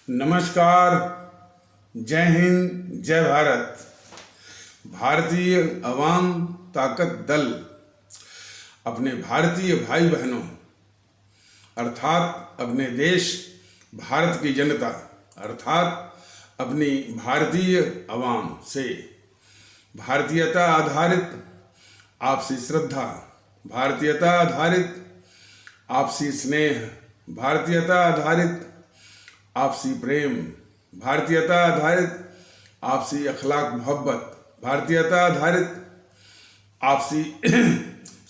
नमस्कार, जय हिंद, जय भारत। भारतीय अवाम ताकत दल अपने भारतीय भाई बहनों अर्थात अपने देश भारत की जनता अर्थात अपनी भारतीय अवाम से भारतीयता आधारित आपसी श्रद्धा, भारतीयता आधारित आपसी स्नेह, भारतीयता आधारित आपसी प्रेम, भारतीयता आधारित आपसी अखलाक मोहब्बत, भारतीयता आधारित आपसी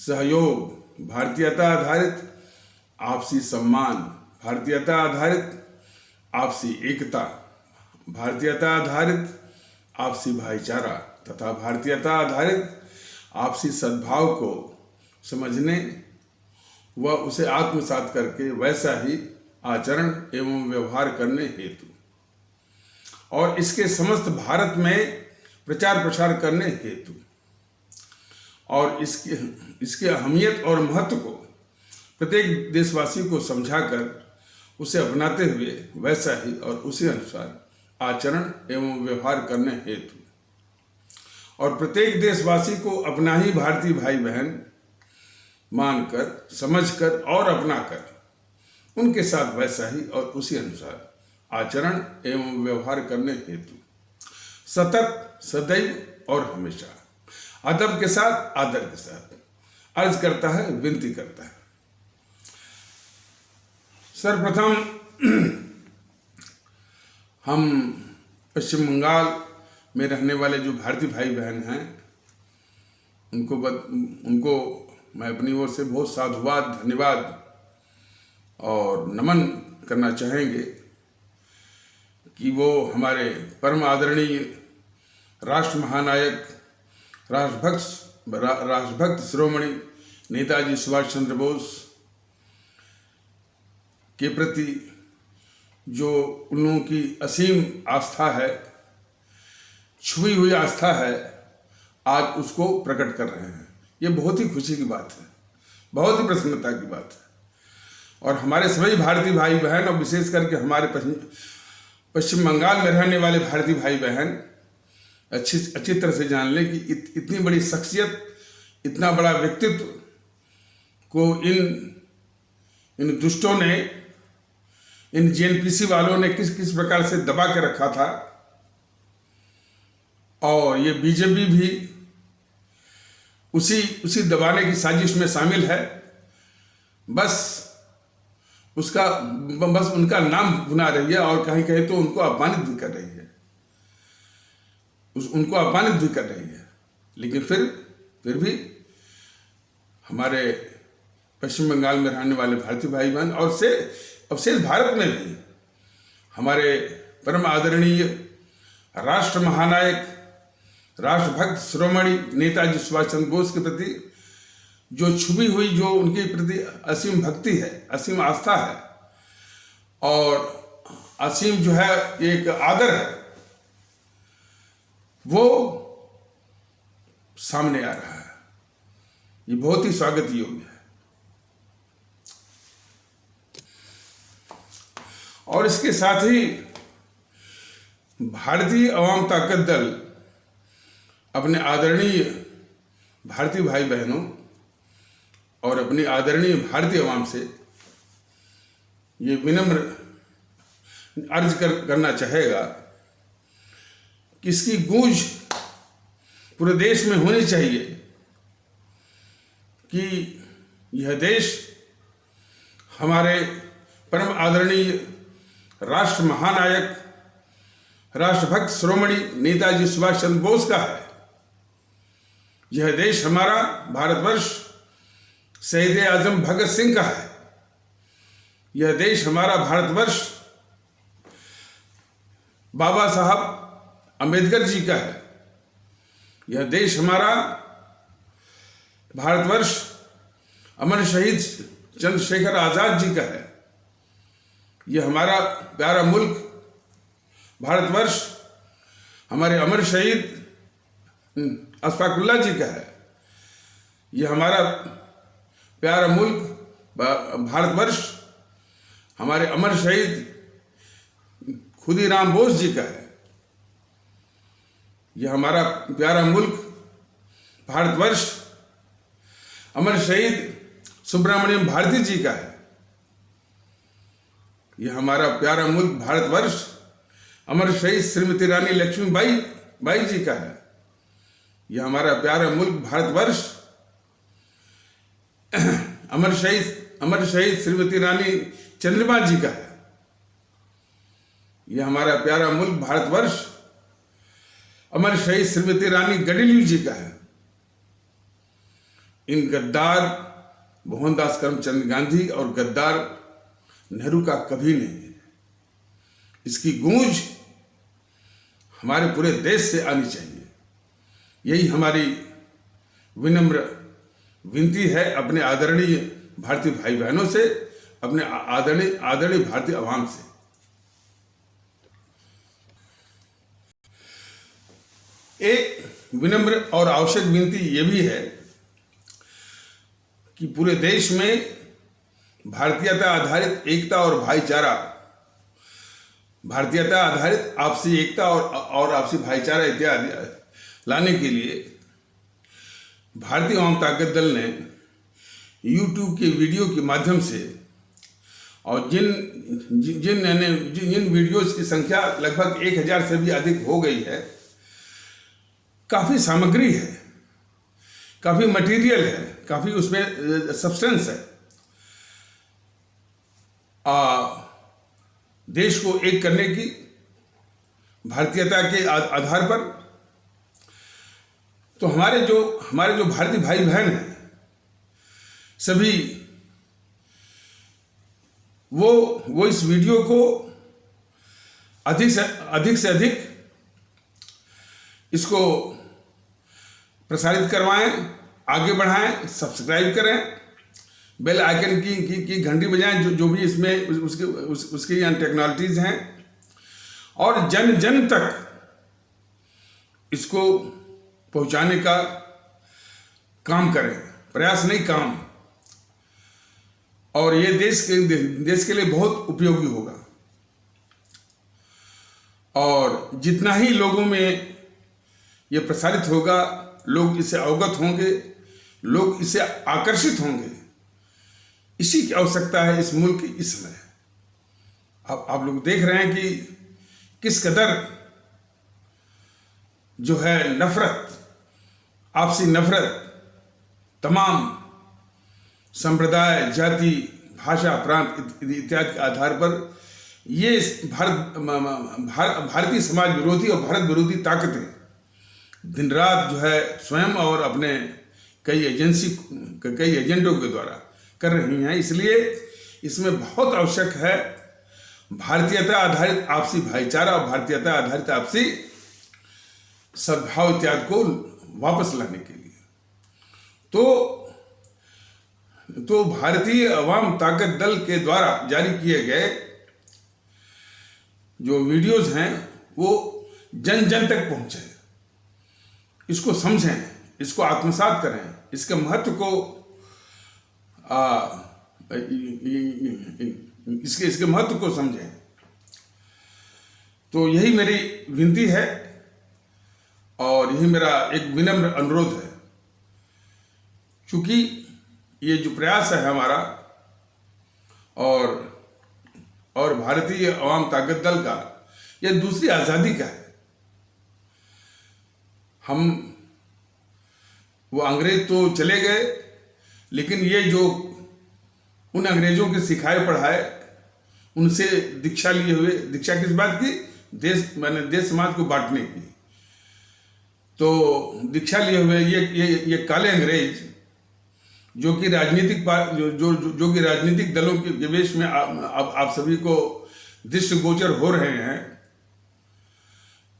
सहयोग, भारतीयता आधारित आपसी सम्मान, भारतीयता आधारित आपसी एकता, भारतीयता आधारित आपसी भाईचारा तथा भारतीयता आधारित आपसी सद्भाव को समझने व उसे आत्मसात करके वैसा ही आचरण एवं व्यवहार करने हेतु और इसके समस्त भारत में प्रचार प्रसार करने हेतु और इसके अहमियत और महत्व को प्रत्येक देशवासी को समझाकर उसे अपनाते हुए वैसा ही और उसी अनुसार आचरण एवं व्यवहार करने हेतु और प्रत्येक देशवासी को अपना ही भारतीय भाई बहन मानकर, समझकर और अपनाकर उनके साथ वैसा ही और उसी अनुसार आचरण एवं व्यवहार करने हेतु सतत, सदैव और हमेशा अदब के साथ, आदर के साथ अर्ज करता है, विनती करता है। सर्वप्रथम हम पश्चिम बंगाल में रहने वाले जो भारतीय भाई बहन हैं उनको मैं अपनी ओर से बहुत साधुवाद, धन्यवाद और नमन करना चाहेंगे कि वो हमारे परम आदरणीय राष्ट्र महानायक, राष्ट्रभक्त शिरोमणि नेताजी सुभाष चंद्र बोस के प्रति जो उन लोगों की असीम आस्था है, छुई हुई आस्था है, आज उसको प्रकट कर रहे हैं। ये बहुत ही खुशी की बात है, बहुत ही प्रसन्नता की बात है। और हमारे सभी भारतीय भाई बहन और विशेष करके हमारे पश्चिम बंगाल में रहने वाले भारतीय भाई बहन अच्छी तरह से जान लें कि इतनी बड़ी शख्सियत, इतना बड़ा व्यक्तित्व को इन दुष्टों ने, इन जेएनपीसी वालों ने किस प्रकार से दबा के रखा था। और ये बीजेपी भी उसी दबाने की साजिश में शामिल है। बस उनका नाम गुना रही है और कहीं कहीं तो उनको अपमानित भी कर रही है, उनको अपमानित भी कर रही है। लेकिन फिर भी हमारे पश्चिम बंगाल में रहने वाले भारतीय भाई बहन और शेष भारत में भी हमारे परम आदरणीय राष्ट्र महानायक, राष्ट्रभक्त शिरोमणि नेताजी सुभाष चंद्र बोस के प्रति जो छुपी हुई, जो उनके प्रति असीम भक्ति है, असीम आस्था है और असीम जो है एक आदर है, वो सामने आ रहा है। ये बहुत ही स्वागत योग्य है। और इसके साथ ही भारतीय अवाम ताकत दल अपने आदरणीय भारतीय भाई बहनों और अपनी आदरणीय भारतीय अवाम से ये विनम्र अर्ज करना चाहेगा कि इसकी गूंज पूरे देश में होनी चाहिए कि यह देश हमारे परम आदरणीय राष्ट्र महानायक, राष्ट्रभक्त शिरोमणि नेताजी सुभाष चंद्र बोस का है। यह देश हमारा भारतवर्ष शहीद आजम भगत सिंह का है। यह देश हमारा भारतवर्ष बाबा साहब अंबेडकर जी का है। यह देश हमारा भारतवर्ष अमर शहीद चंद्रशेखर आजाद जी का है। यह हमारा प्यारा मुल्क भारतवर्ष हमारे अमर शहीद अशफाकुल्लाह जी का है। यह हमारा प्यारा मुल्क भारतवर्ष हमारे अमर शहीद खुदीराम बोस जी का है। यह हमारा प्यारा मुल्क भारतवर्ष अमर शहीद सुब्रमण्यम भारती जी का है। यह हमारा प्यारा मुल्क भारतवर्ष अमर शहीद श्रीमती रानी लक्ष्मीबाई जी का है। यह हमारा प्यारा मुल्क भारतवर्ष अमर शहीद श्रीमती रानी चंद्रमा जी का है। यह हमारा प्यारा मुल्क भारतवर्ष अमर शहीद श्रीमती रानी गडिलू जी का है। इन गद्दार मोहनदास करमचंद गांधी और गद्दार नेहरू का कभी नहीं है। इसकी गूंज हमारे पूरे देश से आनी चाहिए। यही हमारी विनम्र विनती है अपने आदरणीय भारतीय भाई बहनों से, अपने आदरणीय भारतीय आवाम से। एक विनम्र और आवश्यक विनती यह भी है कि पूरे देश में भारतीयता आधारित एकता और भाईचारा, भारतीयता आधारित आपसी एकता और आपसी भाईचारा इत्यादि लाने के लिए भारतीय आवाम ताकत दल ने YouTube के वीडियो के माध्यम से, और जिन वीडियोस की संख्या लगभग 1000 से भी अधिक हो गई है, काफ़ी सामग्री है, काफ़ी मटेरियल है, काफ़ी उसमें सब्सटेंस है। देश को एक करने की भारतीयता के आधार पर। तो हमारे जो भारतीय भाई बहन हैं सभी, वो इस वीडियो को अधिक से अधिक इसको प्रसारित करवाएं, आगे बढ़ाएं, सब्सक्राइब करें, बेल आइकन की घंटी बजाएं, जो भी इसमें उसकी टेक्नोलॉजीज हैं, और जन जन तक इसको पहुंचाने का काम करें, प्रयास नहीं काम। और ये देश के लिए बहुत उपयोगी होगा। और जितना ही लोगों में ये प्रसारित होगा, लोग इससे अवगत होंगे, लोग इससे आकर्षित होंगे। इसी की आवश्यकता है इस मुल्क की इस समय। अब आप लोग देख रहे हैं कि किस कदर जो है नफरत, आपसी नफरत, तमाम संप्रदाय, जाति, भाषा, प्रांत इत्यादि के आधार पर ये भारतीय समाज विरोधी और भारत विरोधी ताकतें दिन रात जो है स्वयं और अपने कई एजेंटों के द्वारा कर रही हैं। इसलिए इसमें बहुत आवश्यक है भारतीयता आधारित आपसी भाईचारा और भारतीयता आधारित आपसी सद्भाव इत्यादि को वापस लाने के लिए। तो भारतीय अवाम ताकत दल के द्वारा जारी किए गए जो वीडियोस हैं वो जन जन तक पहुंचे, इसको समझें, इसको आत्मसात करें, इसके महत्व को इसके महत्व को समझें। तो यही मेरी विनती है और यही मेरा एक विनम्र अनुरोध है। क्योंकि ये जो प्रयास है हमारा और भारतीय अवाम ताकत दल का, यह दूसरी आज़ादी का है। वो अंग्रेज तो चले गए, लेकिन ये जो उन अंग्रेजों के सिखाए पढ़ाए, उनसे दीक्षा लिए हुए, दीक्षा किस बात की? देश समाज को बांटने की। तो दीक्षा लिए हुए ये काले अंग्रेज जो कि राजनीतिक दलों के निवेश में आप सभी को दृष्टिगोचर हो रहे हैं,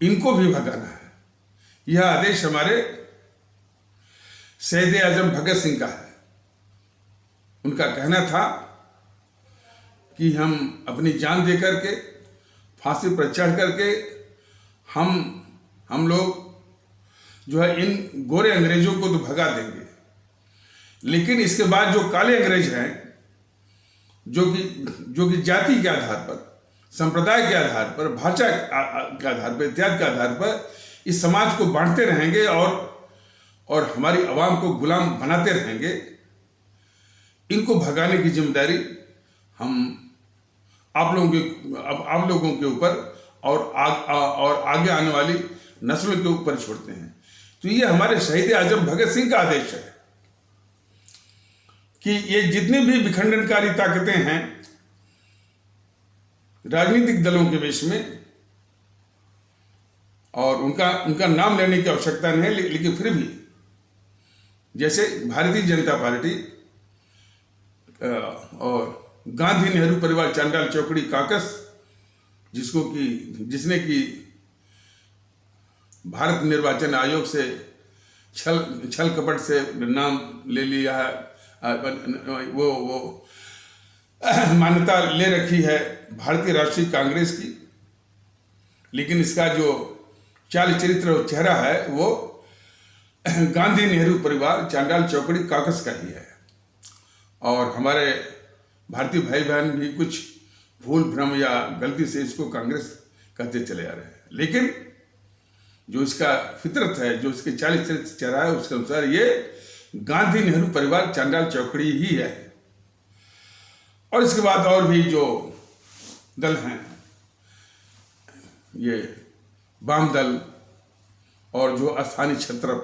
इनको भी भगाना है। यह आदेश हमारे शहीद आजम भगत सिंह का है। उनका कहना था कि हम अपनी जान दे करके, फांसी पर चढ़ करके हम लोग जो है इन गोरे अंग्रेजों को तो भगा देंगे, लेकिन इसके बाद जो काले अंग्रेज हैं, जो कि जाति के आधार पर, संप्रदाय के आधार पर, भाषा के आधार पर, इत्यादि के आधार पर इस समाज को बांटते रहेंगे और हमारी आवाम को गुलाम बनाते रहेंगे। इनको भगाने की जिम्मेदारी हम आप लोगों के ऊपर और आगे आने वाली नस्लों के ऊपर छोड़ते हैं। तो ये हमारे शहीद आजम भगत सिंह का आदेश है कि ये जितनी भी विखंडनकारी ताकतें हैं राजनीतिक दलों के वेश में, और उनका नाम लेने की आवश्यकता नहीं है, लेकिन फिर भी जैसे भारतीय जनता पार्टी और गांधी नेहरू परिवार चांडाल चौकड़ी काकस, जिसने कि भारत निर्वाचन आयोग से छल कपट से नाम ले लिया है, वो मान्यता ले रखी है भारतीय राष्ट्रीय कांग्रेस की, लेकिन इसका जो चाल चरित्र और चेहरा है वो गांधी नेहरू परिवार चांडाल चौकड़ी काकस का ही है। और हमारे भारतीय भाई बहन भी कुछ भूल भ्रम या गलती से इसको कांग्रेस कहते चले आ रहे हैं, लेकिन जो इसका फितरत है, जो इसके चाल चरित्र चेहरा है, उसके अनुसार ये गांधी नेहरू परिवार चांडाल चौकड़ी ही है। और इसके बाद और भी जो दल हैं, ये वाम दल और जो स्थानीय क्षेत्र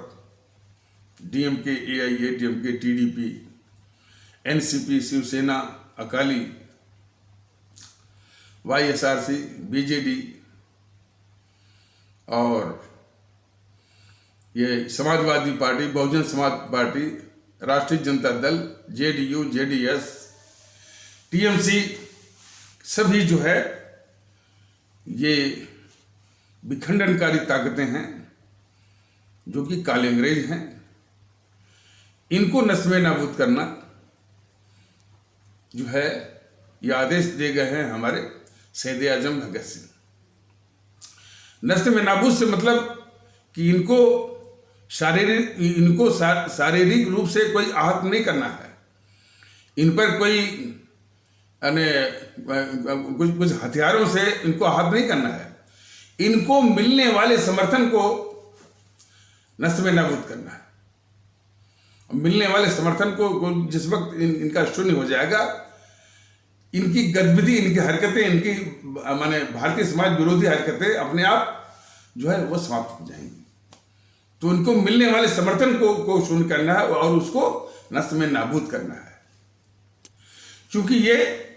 DMK, AIADMK, TDP, NCP, Shiv Sena, Akali, YSRC, BJD और ये समाजवादी पार्टी, बहुजन समाज पार्टी, राष्ट्रीय Janata Dal, JDU, JDS, TMC, सभी जो है ये विखंडनकारी ताकतें हैं जो कि काले अंग्रेज हैं। इनको नस्मे नाबूद करना जो है ये आदेश दे गए हैं हमारे शहीद आजम भगत सिंह। नस्मे नाबूद से मतलब कि इनको शारीरिक रूप से कोई आहत नहीं करना है, इन पर कोई कुछ हथियारों से इनको आहत नहीं करना है, इनको मिलने वाले समर्थन को नस्मे नाबूद करना है। मिलने वाले समर्थन को जिस वक्त इनका शून्य हो जाएगा, इनकी गतिविधि, इनकी हरकतें, इनकी माने भारतीय समाज विरोधी हरकतें अपने आप जो है वो समाप्त हो जाएंगी। तो उनको मिलने वाले समर्थन को शून्य करना है और उसको नस्मे नाबूद करना है, क्योंकि ये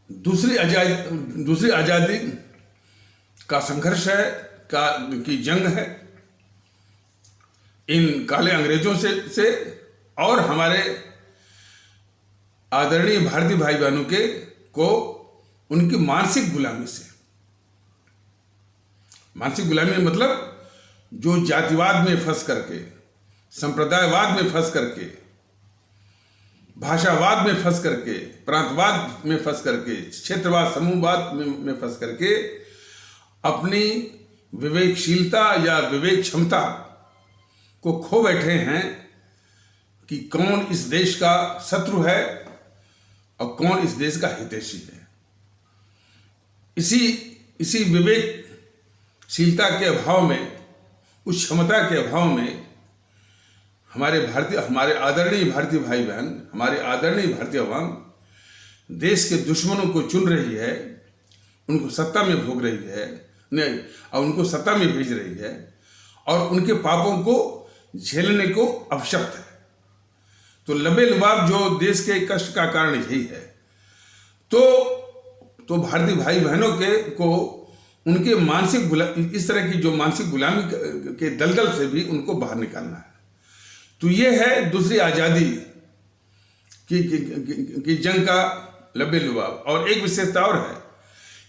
दूसरी आजादी का संघर्ष है, की जंग है इन काले अंग्रेजों से और हमारे आदरणीय भारतीय भाई बहनों को उनकी मानसिक गुलामी से। मानसिक गुलामी मतलब जो जातिवाद में फंस करके, संप्रदायवाद में फंस करके, भाषावाद में फंस करके, प्रांतवाद में फंस करके, क्षेत्रवाद, समूहवाद में फंस करके अपनी विवेकशीलता या विवेक क्षमता को खो बैठे हैं कि कौन इस देश का शत्रु है और कौन इस देश का हितैषी है। इसी विवेकशीलता के अभाव में, उस क्षमता के अभाव में हमारे आदरणीय भारतीय भाई बहन, हमारे आदरणीय भारतीय अवाम देश के दुश्मनों को चुन रही है, उनको सत्ता में भोग रही है, नहीं, और उनको सत्ता में भेज रही है और उनके पापों को झेलने को आवश्यक है। तो लबे लुबाब जो देश के कष्ट का कारण यही है। तो भारतीय भाई बहनों को उनके मानसिक इस तरह की जो मानसिक गुलामी के दलदल से भी उनको बाहर निकालना है। तो ये है दूसरी आजादी की जंग का लबे लुबाब। और एक विशेषता और है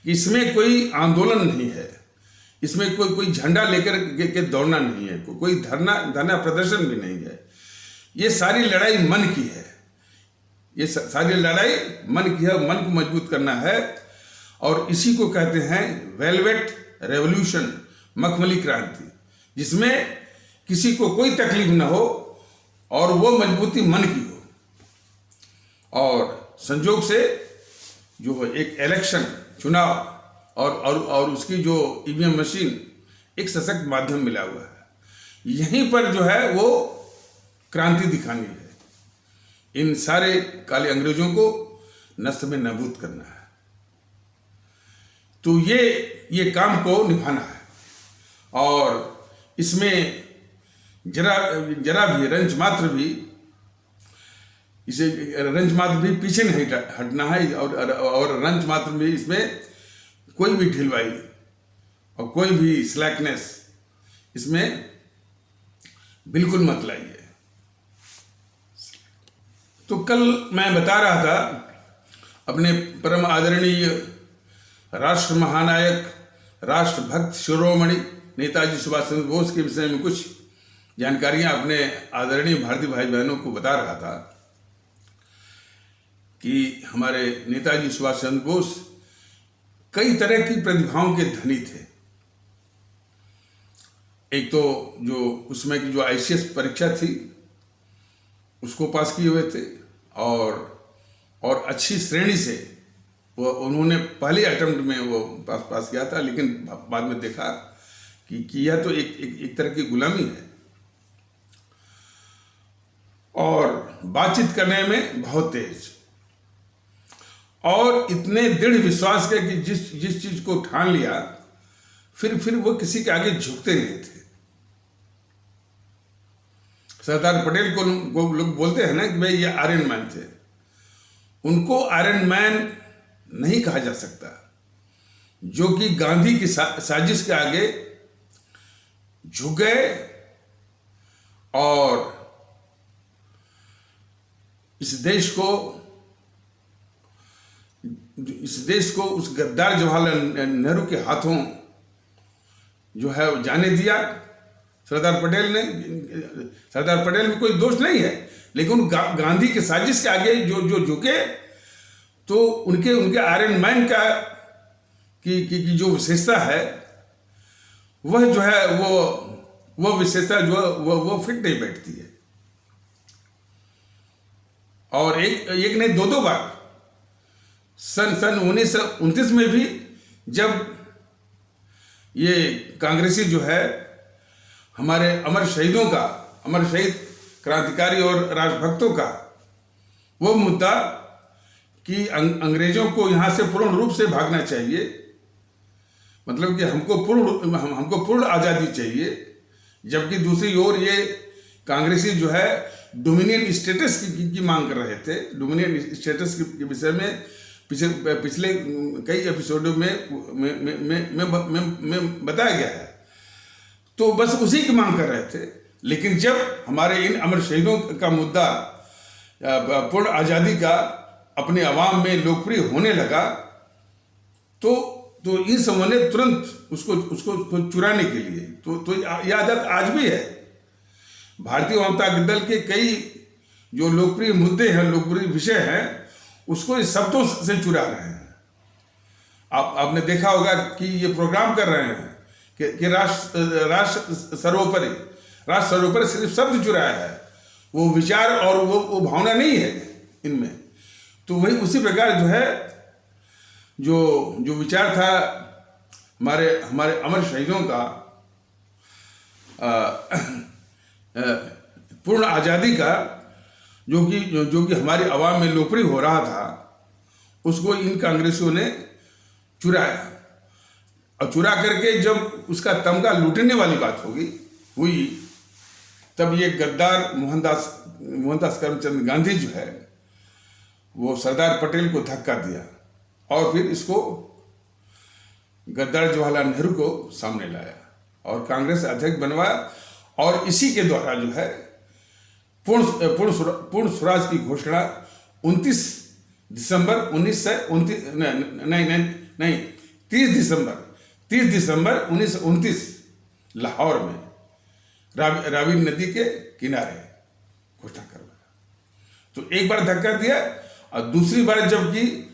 कि इसमें कोई आंदोलन नहीं है, इसमें कोई झंडा लेकर के दौड़ना नहीं है, कोई धरना प्रदर्शन भी नहीं है। ये सारी लड़ाई मन की है, ये सारी लड़ाई मन की है, मन को मजबूत करना है। और इसी को कहते हैं वेलवेट रेवोल्यूशन, मखमली क्रांति, जिसमें किसी को कोई तकलीफ न हो और वो मजबूती मन की हो। और संजोग से जो एक इलेक्शन चुनाव और उसकी जो ईवीएम मशीन एक सशक्त माध्यम मिला हुआ है। यहीं पर जो है वो क्रांति दिखानी है, इन सारे काले अंग्रेजों को नस्ल में नाबूद करना है। तो ये काम को निभाना है और इसमें जरा भी रंज मात्र भी पीछे नहीं हटना है और रंज मात्र भी इसमें कोई भी ढिलवाई और कोई भी स्लैकनेस इसमें बिल्कुल मत लाइए। तो कल मैं बता रहा था अपने परम आदरणीय राष्ट्र महानायक, राष्ट्रभक्त शिरोमणि नेताजी सुभाष चंद्र बोस के विषय में कुछ जानकारियां अपने आदरणीय भारतीय भाई बहनों को बता रहा था कि हमारे नेताजी सुभाष चंद्र बोस कई तरह की प्रतिभाओं के धनी थे। एक तो जो उसमें की जो आईसीएस परीक्षा थी उसको पास किए हुए थे और अच्छी श्रेणी से वो उन्होंने पहले अटेम्प्ट में वो पास किया था, लेकिन बाद में देखा कि यह तो एक तरह की गुलामी है। और बातचीत करने में बहुत तेज और इतने दृढ़ विश्वास के कि जिस चीज को ठान लिया फिर वो किसी के आगे झुकते नहीं थे। सरदार पटेल को लोग बोलते हैं ना कि भाई ये आयरन मैन थे, उनको आयरन मैन नहीं कहा जा सकता, जो कि गांधी की साजिश के आगे झुक गए और इस देश को उस गद्दार जवाहरलाल नेहरू के हाथों जो है वो जाने दिया। सरदार पटेल में कोई दोष नहीं है, लेकिन गांधी की साजिश के आगे जो झुके तो उनके आयरन मैन का की जो विशेषता है वह जो है वो विशेषता जो वो फिट नहीं बैठती है। और एक नहीं दो बार सन 1929 में भी जब ये कांग्रेसी जो है हमारे अमर शहीद क्रांतिकारी और राष्ट्रभक्तों का वो मुद्दा कि अंग्रेजों को यहां से पूर्ण रूप से भागना चाहिए, मतलब कि हमको पूर्ण आजादी चाहिए, जबकि दूसरी ओर ये कांग्रेसी जो है डोमिनियन स्टेटस की मांग कर रहे थे। डोमिनियन स्टेटस के विषय में पिछले कई एपिसोडों में बताया गया है, तो बस उसी की मांग कर रहे थे। लेकिन जब हमारे इन अमर शहीदों का मुद्दा पूर्ण आजादी का अपने अवाम में लोकप्रिय होने लगा तो इन समूहों ने तुरंत उसको चुराने के लिए तो यह आदत आज भी है। भारतीय जनता दल के कई जो लोकप्रिय मुद्दे हैं, लोकप्रिय विषय हैं, उसको इस शब्दों से चुरा रहे हैं। आपने देखा होगा कि ये प्रोग्राम कर रहे हैं कि राष्ट्र सर्वोपरि सिर्फ शब्द चुराया है, वो विचार और वो भावना नहीं है इनमें। तो वही उसी प्रकार जो है जो विचार था हमारे अमर शहीदों का पूर्ण आजादी का, जो कि हमारी आवाम में लोकप्रिय हो रहा था, उसको इन कांग्रेसियों ने चुराया। और चुरा करके जब उसका तमगा लूटने वाली बात हुई तब ये गद्दार मोहनदास करमचंद गांधी जो है वो सरदार पटेल को धक्का दिया और फिर इसको गद्दार जवाहरलाल नेहरू को सामने लाया और कांग्रेस अध्यक्ष बनवाया। और इसी के द्वारा जो है पूर्ण स्वराज की घोषणा 30 दिसंबर 1929 लाहौर में रावी नदी के किनारे घोषणा करवाया। तो एक बार धक्का दिया और दूसरी बार जबकि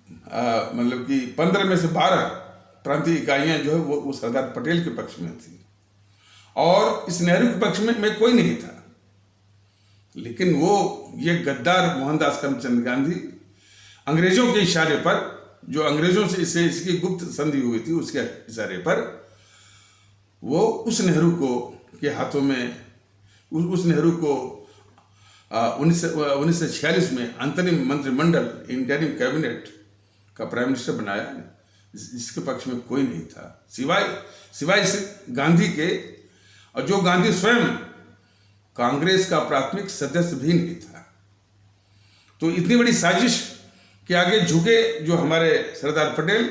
मतलब कि 15 में से 12 प्रांतीय इकाइयां जो है वो सरदार पटेल के पक्ष में थी और इस नेहरू के पक्ष में कोई नहीं था। लेकिन ये गद्दार मोहनदास करमचंद गांधी अंग्रेजों के इशारे पर जो अंग्रेजों से इसकी गुप्त संधि हुई थी उसके इशारे पर वो उस नेहरू को के हाथों में उस नेहरू को 1946 में अंतरिम मंत्रिमंडल इंटरिम कैबिनेट का प्राइम मिनिस्टर बनाया, जिसके पक्ष में कोई नहीं था सिवाय गांधी के, और जो गांधी स्वयं कांग्रेस का प्राथमिक सदस्य भी नहीं था। तो इतनी बड़ी साजिश के आगे झुके जो हमारे सरदार पटेल,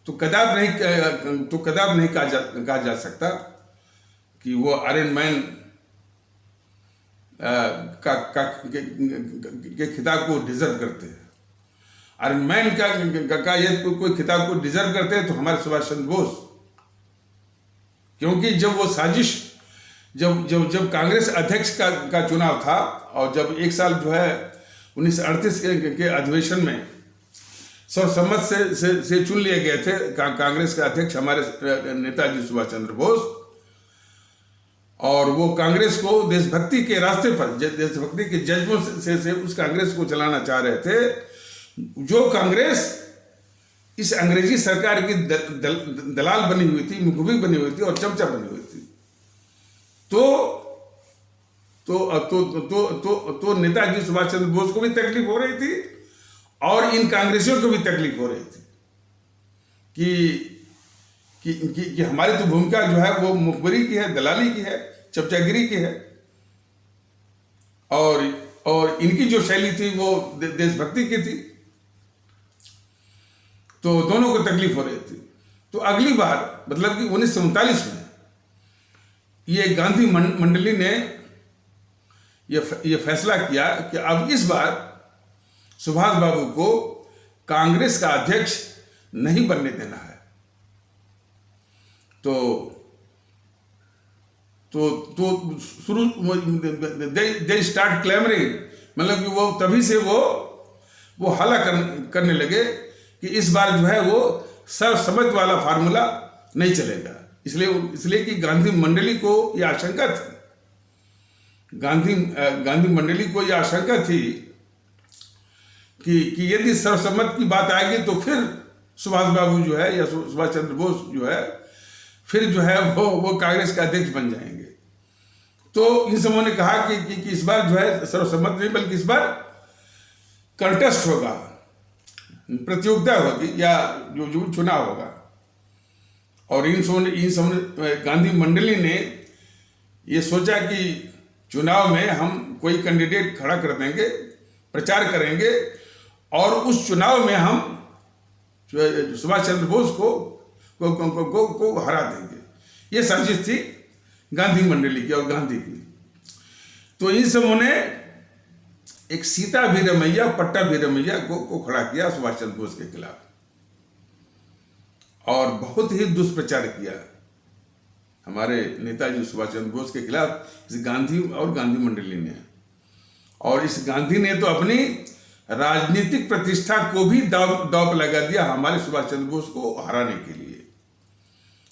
तो कदाप नहीं कहा जा सकता कि वो आयरन मैन के खिताब को डिजर्व करते हैं। आयरन मैन का यदि कोई खिताब को डिजर्व करते हैं तो हमारे सुभाष चंद्र बोस, क्योंकि जब वो साजिश जब कांग्रेस अध्यक्ष का चुनाव था, और जब एक साल जो है 1938 के अधिवेशन में सर्वसम्मत से चुन लिए गए थे कांग्रेस के अध्यक्ष हमारे नेताजी सुभाष चंद्र बोस, और वो कांग्रेस को देशभक्ति के रास्ते पर, देशभक्ति के जज्बों से उस कांग्रेस को चलाना चाह रहे थे, जो कांग्रेस इस अंग्रेजी सरकार की दलाल बनी हुई थी, मुखबिर बनी हुई थी और चमचा बनी हुई थी। तो नेताजी सुभाष चंद्र बोस को भी तकलीफ हो रही थी और इन कांग्रेसियों को भी तकलीफ हो रही थी कि हमारी तो भूमिका जो है वो मुखबिरी की है, दलाली की है, चमचागिरी की है, और इनकी जो शैली थी वो देशभक्ति की थी। तो दोनों को तकलीफ हो रही थी। तो अगली बार मतलब कि 1939 में ये गांधी मंडली ने ये फैसला किया कि अब इस बार सुभाष बाबू को कांग्रेस का अध्यक्ष नहीं बनने देना है। तो शुरू दे स्टार्ट क्लैमरिंग, मतलब कि वो तभी से वो हल्ला करने लगे कि इस बार जो है वो सर्वसम्मत वाला फार्मूला नहीं चलेगा। इसलिए कि गांधी मंडली को यह आशंका थी, गांधी मंडली को यह आशंका थी कि यदि सर्वसम्मत की बात आएगी तो फिर सुभाष बाबू जो है या सुभाष चंद्र बोस जो है फिर जो है वो कांग्रेस का अध्यक्ष बन जाएंगे। तो इन सबों ने कहा कि इस बार जो है सर्वसम्मत नहीं बल्कि इस बार कंटेस्ट होगा, प्रतियोगिता होगी या जो चुनाव होगा। और इन सब गांधी मंडली ने ये सोचा कि चुनाव में हम कोई कैंडिडेट खड़ा कर देंगे, प्रचार करेंगे और उस चुनाव में हम सुभाष चंद्र बोस को हरा देंगे। ये साजिश थी गांधी मंडली की और गांधी की। तो इन सबों ने एक सीता भी रमैया पट्टा भी रमैया को खड़ा किया सुभाष चंद्र बोस के खिलाफ और बहुत ही दुष्प्रचार किया हमारे नेताजी सुभाष चंद्र बोस के खिलाफ इस गांधी और गांधी मंडली ने। और इस गांधी ने तो अपनी राजनीतिक प्रतिष्ठा को भी दांव पर लगा दिया हमारे सुभाष चंद्र बोस को हराने के लिए।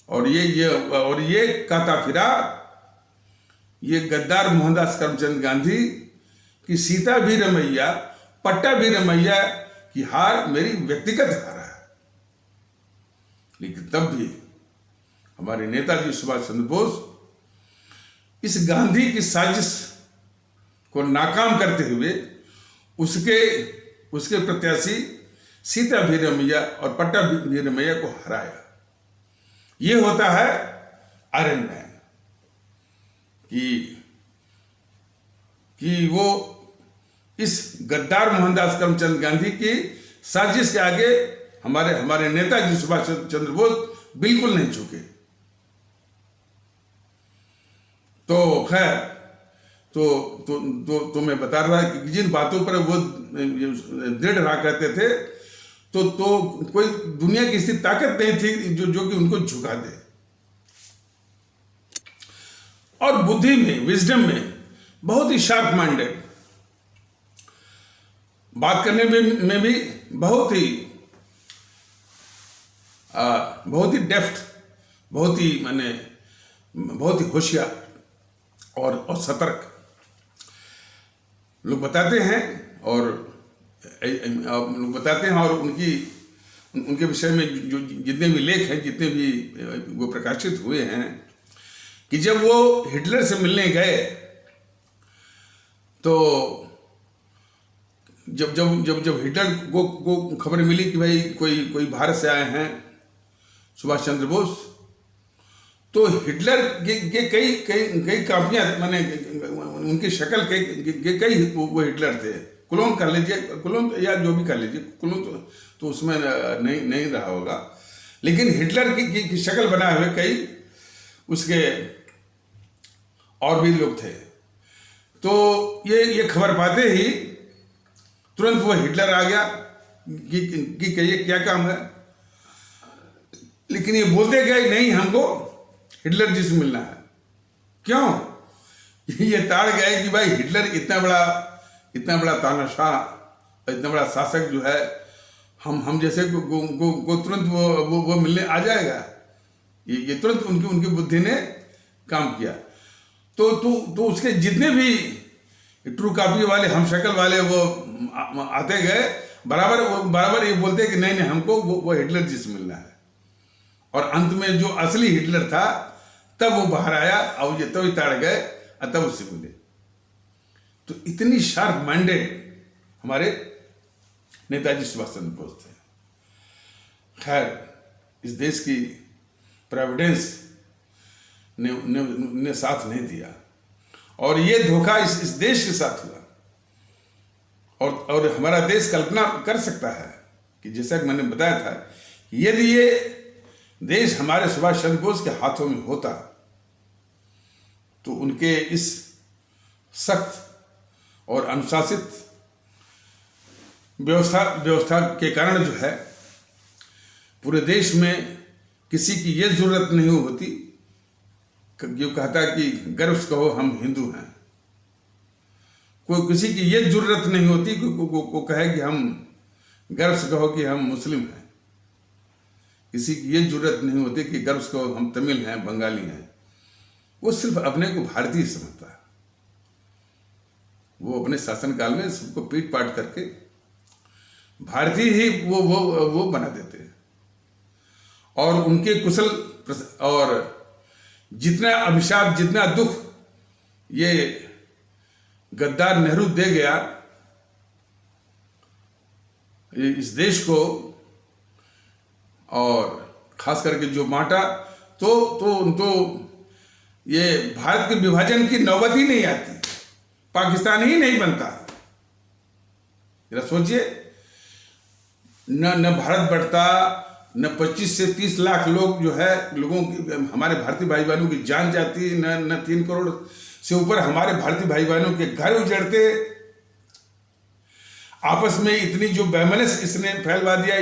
और ये काताफिरा ये गद्दार मोहनदास करमचंद गांधी की सीता भी रमैया पट्टा भी रमैया की हार मेरी व्यक्तिगत हार है। लेकिन तब भी हमारे नेताजी सुभाष चंद्र बोस इस गांधी की साजिश को नाकाम करते हुए उसके प्रत्याशी सीता भी रमैया और पट्टा भी रमैया को हराया। ये होता है आयरन मैन कि वो इस गद्दार मोहनदास करमचंद गांधी की साजिश के आगे हमारे नेताजी सुभाष चंद्र बोस बिल्कुल नहीं झुके। तो खैर तो मैं बता रहा कि जिन बातों पर वो दृढ़ रहा करते थे तो कोई दुनिया की ऐसी ताकत नहीं थी जो कि उनको झुका दे। और बुद्धि में, विजडम में बहुत ही शार्प माइंडेड, बात करने में भी बहुत ही डेफ्ट, बहुत ही होशियार और सतर्क लोग बताते हैं और उनकी उनके विषय में जो जितने भी लेख हैं, जितने भी वो प्रकाशित हुए हैं, कि जब वो हिटलर से मिलने गए तो जब हिटलर को खबर मिली कि भाई कोई भारत से आए हैं, सुभाष चंद्र बोस, तो हिटलर के कई कापियां, मैंने उनकी शक्ल के कई वो हिटलर थे। क्लोन कर लीजिए, क्लोन या जो भी कर लीजिए, क्लोन तो उसमें नहीं रहा होगा, लेकिन हिटलर की शक्ल बनाए हुए कई उसके और भी लोग थे। तो ये खबर पाते ही तुरंत वो हिटलर आ गया कि कहिए क्या काम है, लेकिन ये बोलते गए नहीं, हमको हिटलर जी से मिलना है। क्यों? ये ताड़ गए कि भाई हिटलर इतना बड़ा तानाशाह, इतना बड़ा शासक जो है, हम जैसे को तुरंत वो मिलने आ जाएगा। ये तुरंत उनकी बुद्धि ने काम किया। तो उसके जितने भी ट्रू कॉपी वाले, हम शक्ल वाले वो आते गए, बराबर ये बोलते कि नहीं हमको वो हिटलर जी से मिलना है। और अंत में जो असली हिटलर था तब वो बाहर आया और ये तभी ताड़ गए और तब उससे मिले। तो इतनी शार्प माइंडेड हमारे नेताजी सुभाष चंद्र बोस थे। खैर, इस देश की प्रोविडेंस ने साथ नहीं दिया और ये धोखा इस देश के साथ हुआ। और हमारा देश कल्पना कर सकता है कि जैसा कि मैंने बताया था, यदि ये देश हमारे सुभाष चंद्र बोस के हाथों में होता तो उनके इस सख्त और अनुशासित व्यवस्था के कारण जो है पूरे देश में किसी की ये जरूरत नहीं होती जो कहता कि गर्व से कहो हम हिंदू हैं। कोई किसी की ये जरूरत नहीं होती को कहे कि हम गर्व से कहो कि हम मुस्लिम हैं। किसी की ये जरूरत नहीं होती कि गर्व से कहो हम तमिल हैं, बंगाली हैं। वो सिर्फ अपने को भारतीय समझता है। वो अपने शासनकाल में सबको पीट पाट करके भारतीय ही वो बना देते हैं। और उनके कुशल और जितना अभिशाप, जितना दुख ये गद्दार नेहरू दे गया इस देश को, और खास करके जो बांटा, तो ये भारत के विभाजन की नौबत ही नहीं आती, पाकिस्तान ही नहीं बनता। जरा सोचिए, न भारत बढ़ता, न 25 से 30 लाख लोग जो है लोगों की, हमारे भारतीय भाई बहनों की जान जाती, न 3 करोड़ से ऊपर हमारे भारतीय भाई बहनों के घर उजड़ते। आपस में इतनी जो वैमनस इसने फैलवा दिया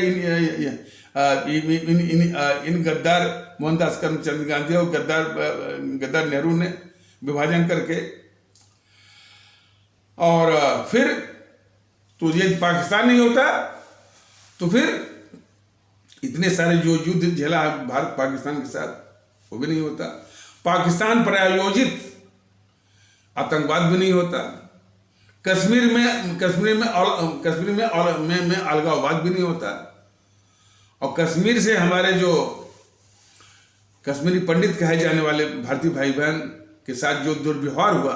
इन गद्दार मोहनदास करमचंद गांधी और गद्दार नेहरू ने विभाजन करके। और फिर तो ये पाकिस्तान नहीं होता तो फिर इतने सारे जो युद्ध झेला भारत पाकिस्तान के साथ वो भी नहीं होता। पाकिस्तान प्रायोजित आतंकवाद भी नहीं होता। कश्मीर में अलगाववाद भी नहीं होता। और कश्मीर से हमारे जो कश्मीरी पंडित कहे जाने वाले भारतीय भाई बहन के साथ जो दुर्व्यवहार हुआ,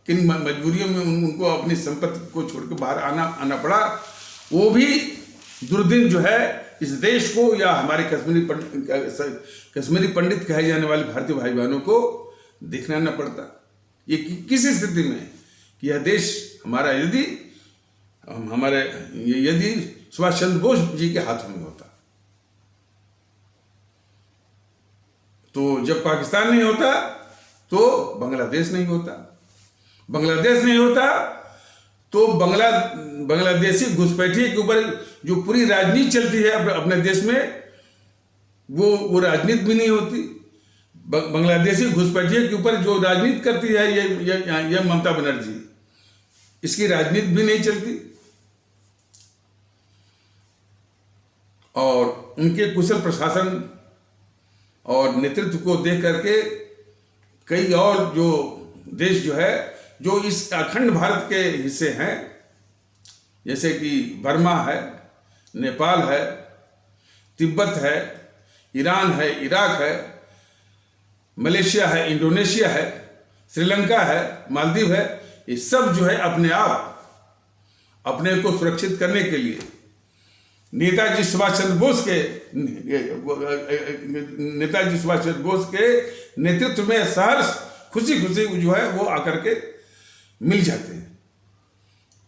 किन मजबूरियों में उनको अपनी संपत्ति को छोड़कर बाहर आना पड़ा, वो भी दुर्दिन जो है इस देश को या हमारे कश्मीरी पंडित कहे जाने वाले भारतीय भाई बहनों को देखना न पड़ता। ये किस स्थिति में कि यह देश हमारा यदि सुभाष चंद्र बोस जी के हाथों में होता। तो जब पाकिस्तान नहीं होता तो बांग्लादेश नहीं होता। बांग्लादेश नहीं होता तो बांग्लादेशी घुसपैठिए के ऊपर जो पूरी राजनीति चलती है अपने देश में, वो राजनीति भी नहीं होती। बांग्लादेशी घुसपैठिए के ऊपर जो राजनीति करती है ये ममता बनर्जी, इसकी राजनीति भी नहीं चलती। और उनके कुशल प्रशासन और नेतृत्व को देख करके कई और जो देश जो है, जो इस अखंड भारत के हिस्से हैं, जैसे कि बर्मा है, नेपाल है, तिब्बत है, ईरान है, इराक है, मलेशिया है, इंडोनेशिया है, श्रीलंका है, मालदीव है, ये सब जो है अपने आप अपने को सुरक्षित करने के लिए नेताजी सुभाष चंद्र बोस के नेतृत्व में सहर्ष खुशी खुशी जो है वो आकर के मिल जाते हैं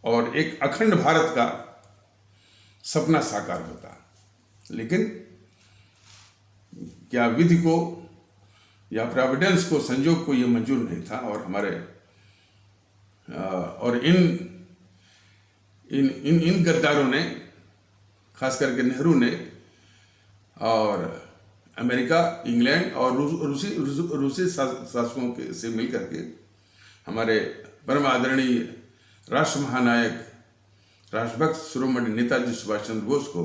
और एक अखंड भारत का सपना साकार होता। लेकिन क्या विधि को या प्रोविडेंस को, संजोग को ये मंजूर नहीं था और हमारे और इन गद्दारों ने, खास करके नेहरू ने और अमेरिका, इंग्लैंड और रूसी शासकों के से मिलकर के हमारे परम आदरणीय राष्ट्र महानायक, राष्ट्रभक्त शिरोमणि नेताजी सुभाष चंद्र बोस को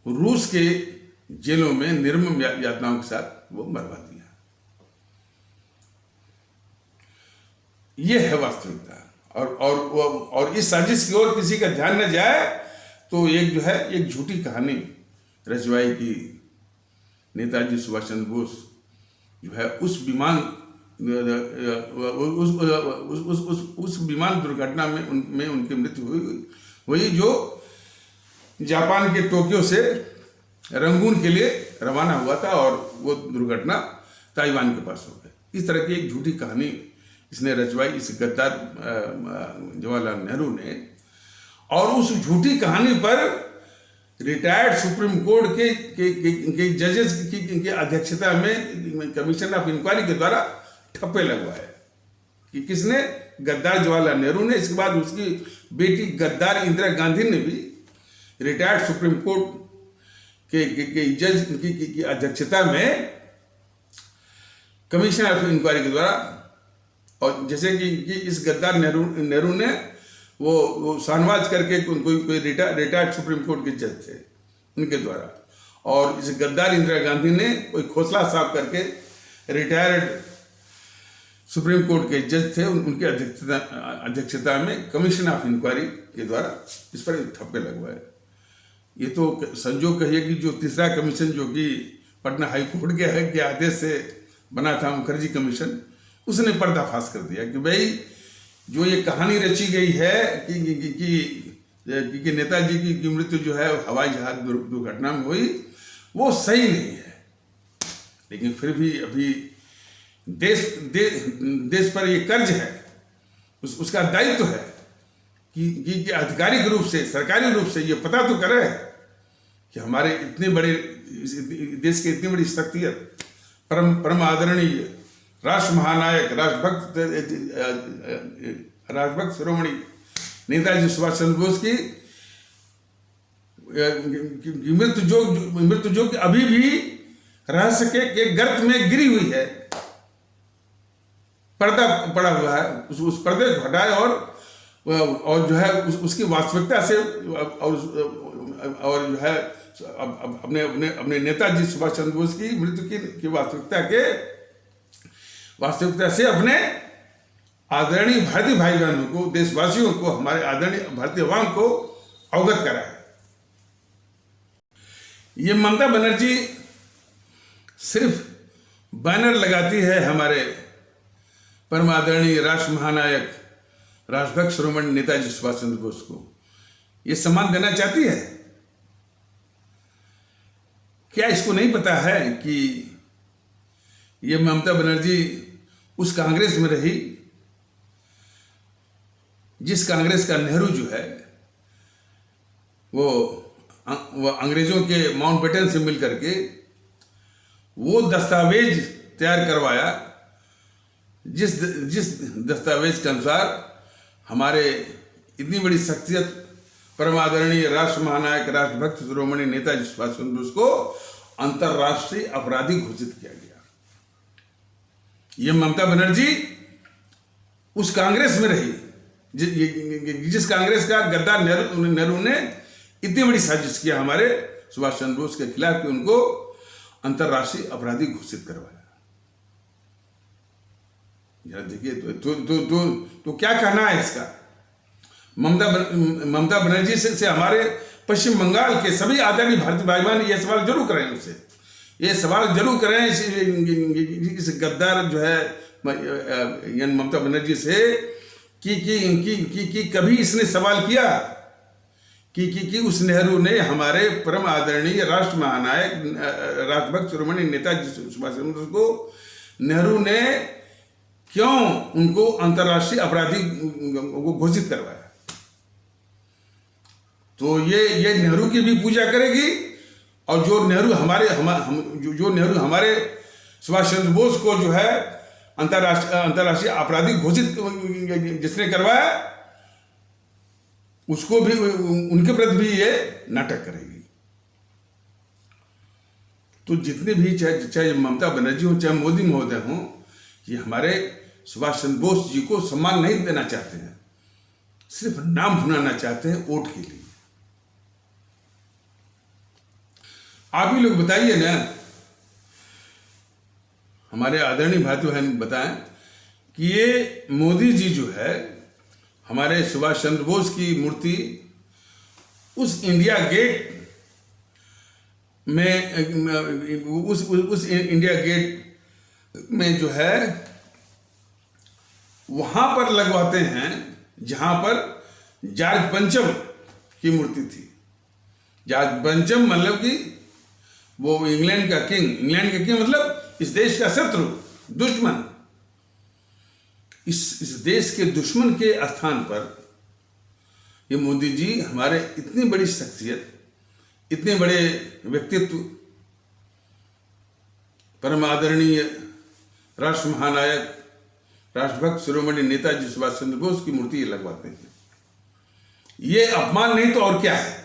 रूस के जेलों में निर्मम यातनाओं के साथ वो मरवा दिया। ये है वास्तविकता। और इस साजिश की ओर किसी का ध्यान न जाए तो एक जो है एक झूठी कहानी रचवाई की नेताजी सुभाष चंद्र बोस जो है उस विमान दुर्घटना में उनकी मृत्यु हुई जो जापान के टोक्यो से रंगून के लिए रवाना हुआ था और वो दुर्घटना ताइवान के पास हो गई। इस तरह की एक झूठी कहानी इसने रचवाई इस गद्दार जवाहरलाल नेहरू ने। और उस झूठी कहानी पर रिटायर्ड सुप्रीम कोर्ट के जजेस की अध्यक्षता में कमीशन ऑफ इंक्वायरी के द्वारा ठप्पे लगवाए कि किसने, गद्दार जवाहरलाल नेहरू ने। इसके बाद उसकी बेटी गद्दार इंदिरा गांधी ने भी रिटायर्ड सुप्रीम कोर्ट के जज की अध्यक्षता में कमीशन ऑफ इंक्वायरी के द्वारा, और जैसे कि इस गद्दार नेहरू ने वो शाहनवाज करके कोई रिटायर्ड सुप्रीम कोर्ट के जज थे उनके द्वारा, और इस गद्दार इंदिरा गांधी ने कोई खोसला साफ करके रिटायर्ड सुप्रीम कोर्ट के जज थे उनकी अध्यक्षता में कमीशन ऑफ इंक्वायरी के द्वारा इस पर ठप्पे लगवाए। ये तो संजोग कहिए कि जो तीसरा कमीशन जो कि पटना हाई कोर्ट के आदेश से बना था, मुखर्जी कमीशन, उसने पर्दाफाश कर दिया कि भाई जो ये कहानी रची गई है कि नेताजी की मृत्यु जो है हवाई जहाज दुर्घटना में हुई, वो सही नहीं है। लेकिन फिर भी अभी देश पर ये कर्ज है, उसका दायित्व है कि आधिकारिक रूप से, सरकारी रूप से ये पता तो करे कि हमारे इतने बड़े देश के इतनी बड़ी शख्सियत, परम आदरणीय राष्ट्र महानायक, राष्ट्रभक्त शिरोमणि नेताजी सुभाष चंद्र बोस की मृत्यु जो अभी भी रहस्य के गर्त में गिरी हुई है, पर्दा पड़ा हुआ है, उस पर्दे को हटाए और जो है उसकी वास्तविकता से और जो है अपने नेताजी सुभाष चंद्र बोस की मृत्यु की वास्तविकता से अपने आदरणीय भारतीय भाई बहनों को, देशवासियों को, हमारे आदरणीय भारतीय अवाम को अवगत कराया। ये ममता बनर्जी सिर्फ बैनर लगाती है हमारे परम आदरणीय राष्ट्र महानायक, राष्ट्रभक्त शिरोमणि नेताजी सुभाष चंद्र बोस को। ये सम्मान देना चाहती है। क्या इसको नहीं पता है कि ये ममता बनर्जी उस कांग्रेस में रही जिस कांग्रेस का नेहरू जो है वो अंग्रेजों के माउंटबेटन से मिलकर के वो दस्तावेज तैयार करवाया जिस दस्तावेज के अनुसार हमारे इतनी बड़ी शख्सियत परम आदरणीय राष्ट्र महानायक, राष्ट्रभक्त शिरोमणि नेताजी सुभाष चंद्र बोस को अंतर्राष्ट्रीय अपराधी घोषित किया गया। ये ममता बनर्जी उस कांग्रेस में रही जिस कांग्रेस का गद्दार नेहरू ने इतनी बड़ी साजिश किया हमारे सुभाष चंद्र बोस के खिलाफ कि उनको अंतर्राष्ट्रीय अपराधी घोषित करवाया। जरा देखिए तो क्या कहना है इसका। ममता बनर्जी से हमारे पश्चिम बंगाल के सभी आदरणीय भारतीय भाई बहन ये सवाल जरूर करें उनसे, ये सवाल जरूर करें इस गद्दार जो है ममता बनर्जी से कि कभी इसने सवाल किया कि उस नेहरू ने हमारे परम आदरणीय राष्ट्र महानायक राष्ट्रभक्त शिरोमणि नेताजी सुभाष चंद्र बोस को, नेहरू ने क्यों उनको अंतर्राष्ट्रीय अपराधी घोषित करवाया? तो ये नेहरू की भी पूजा करेगी, और जो नेहरू हमारे सुभाष चंद्र बोस को जो है अंतर्राष्ट्रीय आपराधिक घोषित जिसने करवाया, उसको भी, उनके प्रति भी ये नाटक करेगी। तो जितने भी चाहे ममता बनर्जी हो, चाहे मोदी महोदय हो, ये हमारे सुभाष चंद्र बोस जी को सम्मान नहीं देना चाहते हैं, सिर्फ नाम भुनाना चाहते हैं वोट के लिए। आप ही लोग बताइए ना, हमारे आदरणीय भाइयों बहन बताएं कि ये मोदी जी जो है हमारे सुभाष चंद्र बोस की मूर्ति उस इंडिया गेट में, उस इंडिया गेट में जो है वहां पर लगवाते हैं जहां पर जॉर्ज पंचम की मूर्ति थी। जॉर्ज पंचम मतलब कि वो इंग्लैंड का किंग मतलब इस देश का शत्रु, दुश्मन। इस देश के दुश्मन के स्थान पर ये मोदी जी हमारे इतनी बड़ी शख्सियत, इतने बड़े व्यक्तित्व, परम आदरणीय राष्ट्र महानायक राष्ट्रभक्त शिरोमणि नेताजी सुभाष चंद्र बोस की मूर्ति ये लगवाते हैं। ये अपमान नहीं तो और क्या है?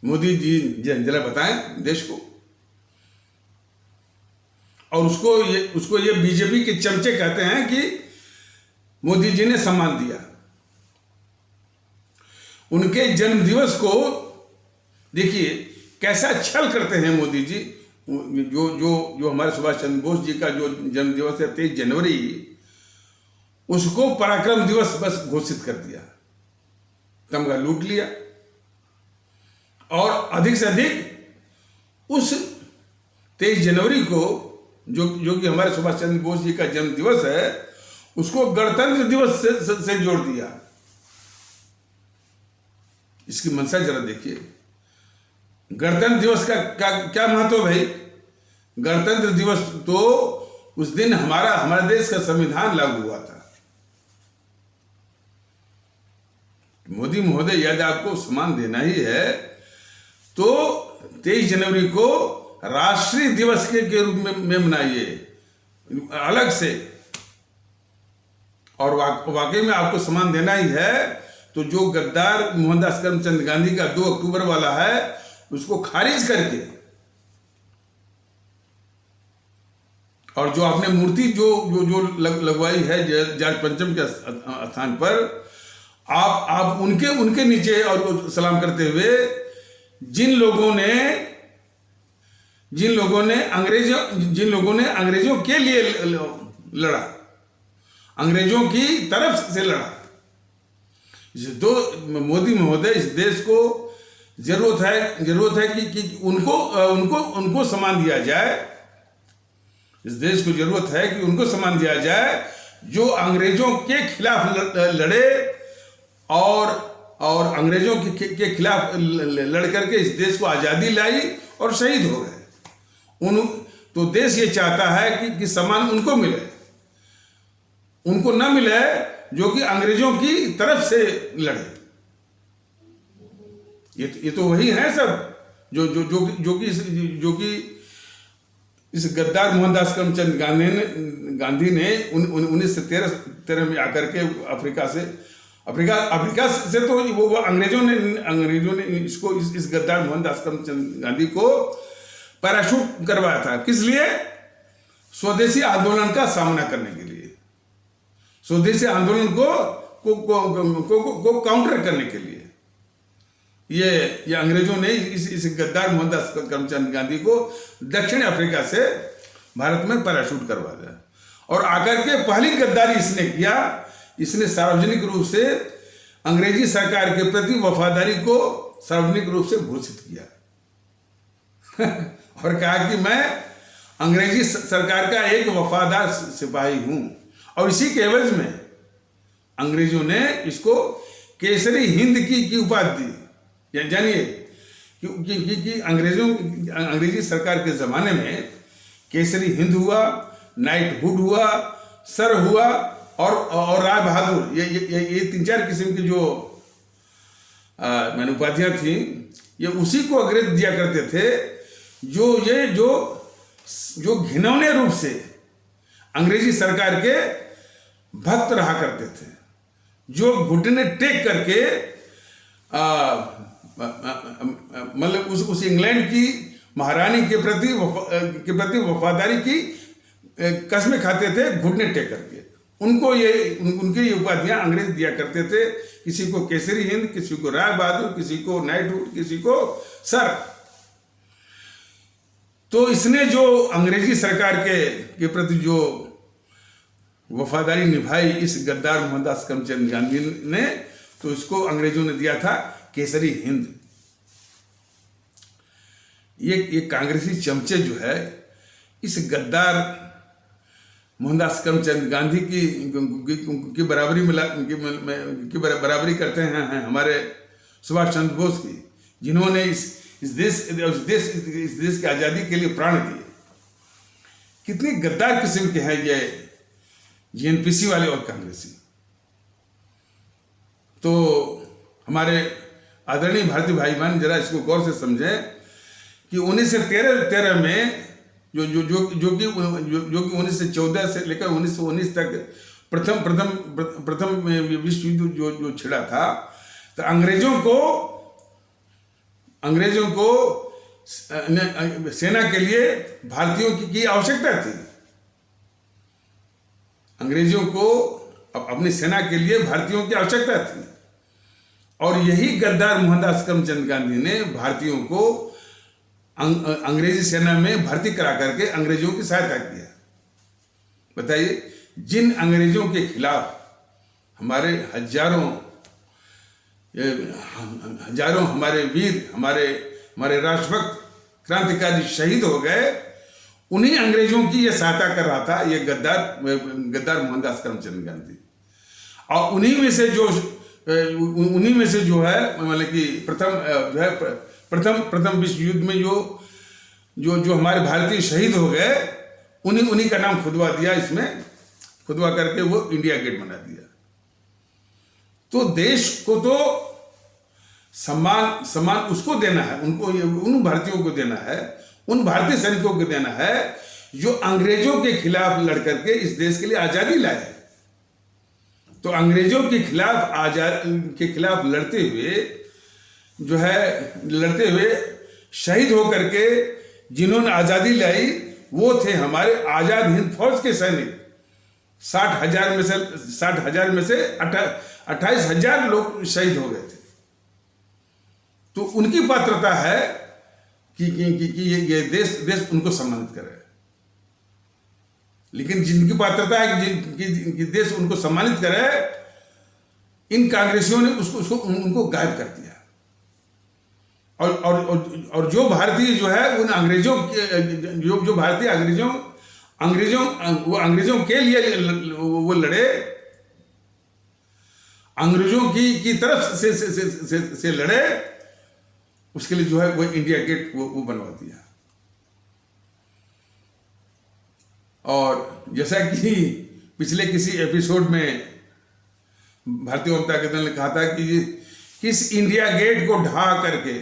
मोदी जी जरा बताएं देश को। और उसको ये बीजेपी के चमचे कहते हैं कि मोदी जी ने सम्मान दिया। उनके जन्मदिवस को देखिए कैसा छल करते हैं मोदी जी। जो हमारे सुभाष चंद्र बोस जी का जो जन्मदिवस है 23 जनवरी, उसको पराक्रम दिवस बस घोषित कर दिया, तमगा लूट लिया। और अधिक से अधिक उस 23 जनवरी को जो कि हमारे सुभाष चंद्र बोस जी का जन्म दिवस है, उसको गणतंत्र दिवस से जोड़ दिया। इसकी मंशा जरा देखिए। गणतंत्र दिवस का क्या महत्व भाई? गणतंत्र दिवस तो उस दिन हमारा देश का संविधान लागू हुआ था। मोदी महोदय यदि आपको सम्मान देना ही है तो 23 जनवरी को राष्ट्रीय दिवस के रूप में मनाइए अलग से। और वाकई में आपको सम्मान देना ही है तो जो गद्दार मोहनदास करमचंद गांधी का 2 अक्टूबर वाला है उसको खारिज करके, और जो आपने मूर्ति जो लगवाई है जॉर्ज पंचम के स्थान पर, आप उनके नीचे और सलाम करते हुए जिन लोगों ने अंग्रेजों के लिए लड़ा, अंग्रेजों की तरफ से लड़ा, मोदी महोदय इस देश को जरूरत है कि उनको सम्मान दिया जाए। इस देश को जरूरत है कि उनको सम्मान दिया जाए जो अंग्रेजों के खिलाफ लड़े और अंग्रेजों के खिलाफ लड़ करके इस देश को आज़ादी लाई और शहीद हो गए। तो देश ये चाहता है कि सम्मान उनको मिले, उनको न मिले जो कि अंग्रेजों की तरफ से लड़े। ये तो वही है सब जो कि इस गद्दार मोहनदास करमचंद गांधी ने 1913 में आकर के अफ्रीका से तो वो अंग्रेजों ने इसको इस गद्दार मोहनदास करमचंद गांधी को पैराशूट करवाया था। किस लिए? स्वदेशी आंदोलन का सामना करने के लिए, स्वदेशी आंदोलन को काउंटर करने के लिए ये अंग्रेजों ने इस गद्दार मोहनदास करमचंद गांधी को दक्षिण अफ्रीका से भारत में पैराशूट करवा दिया। और आकर के पहली गद्दारी इसने किया, इसने सार्वजनिक रूप से अंग्रेजी सरकार के प्रति वफादारी को सार्वजनिक रूप से घोषित किया और कहा कि मैं अंग्रेजी सरकार का एक वफादार सिपाही हूं। और इसी के एवज में अंग्रेजों ने इसको केसरी हिंद की उपाधि दी। जानिए कि अंग्रेजी सरकार के जमाने में केसरी हिंद हुआ, नाइटहुड हुआ, सर हुआ और राय बहादुर, ये 3-4 किस्म की जो मैंने उपाधियां थी, ये उसी को अंग्रेज दिया करते थे जो घिनौने रूप से अंग्रेजी सरकार के भक्त रहा करते थे, जो घुटने टेक करके मतलब उस इंग्लैंड की महारानी के प्रति वफादारी की कस्में खाते थे घुटने टेक करके। उनकी ये उपाधियां अंग्रेज दिया करते थे, किसी को केसरी हिंद, किसी को राय बहादुर, किसी को नाइटहुड, किसी को सर। तो इसने जो अंग्रेजी सरकार के प्रति जो वफादारी निभाई इस गद्दार मोहनदास करमचंद गांधी ने, तो इसको अंग्रेजों ने दिया था केसरी हिंद। ये कांग्रेसी चमचे जो है इस गद्दार मोहनदास करमचंद गांधी की बराबरी करते हैं हमारे सुभाष चंद्र बोस की, जिन्होंने इस देश की आजादी के लिए प्राण दिए। कितनी गद्दार किस्म के हैं ये जीएनपीसी वाले और कांग्रेसी। तो हमारे आदरणीय भारतीय भाई बहन जरा इसको गौर से समझें कि 1913 में जो कि 1914 से लेकर 1919 तक प्रथम विश्व युद्ध जो छिड़ा था, तो अंग्रेजों को सेना के लिए भारतीयों की आवश्यकता थी। अंग्रेजों को अपनी सेना के लिए भारतीयों की आवश्यकता थी, और यही गद्दार मोहनदास करमचंद गांधी ने भारतीयों को अंग्रेजी सेना में भर्ती करा करके अंग्रेजों की सहायता किया। बताइए, जिन अंग्रेजों के खिलाफ हमारे हजारों हमारे वीर, हमारे राष्ट्रभक्त क्रांतिकारी शहीद हो गए, उन्हीं अंग्रेजों की ये सहायता कर रहा था ये गद्दार मोहनदास करमचंद गांधी। और उन्हीं में से जो है मतलब कि प्रथम विश्व युद्ध में जो हमारे भारतीय शहीद हो गए, उन्हीं का नाम खुदवा दिया, इसमें खुदवा करके वो इंडिया गेट बना दिया। तो देश को तो सम्मान उसको देना है, उन भारतीयों को देना है, उन भारतीय सैनिकों को देना है जो अंग्रेजों के खिलाफ लड़ करके इस देश के लिए आजादी लाए। तो अंग्रेजों के खिलाफ लड़ते हुए शहीद होकर के जिन्होंने आजादी लाई, वो थे हमारे आजाद हिंद फौज के सैनिक। 60,000 में से 28,000 लोग शहीद हो गए थे। तो उनकी पात्रता है कि ये देश उनको सम्मानित करे। लेकिन जिनकी पात्रता है कि देश उनको सम्मानित करे, इन कांग्रेसियों ने उनको गायब कर दिया। और जो भारतीय जो है उन अंग्रेजों जो भारतीय अंग्रेजों के लिए वो लड़े, अंग्रेजों की तरफ से लड़े, उसके लिए जो है वो इंडिया गेट वो बनवा दिया। और जैसा कि पिछले किसी एपिसोड में भारतीय जनता दल ने कहा था कि किस इंडिया गेट को ढहा करके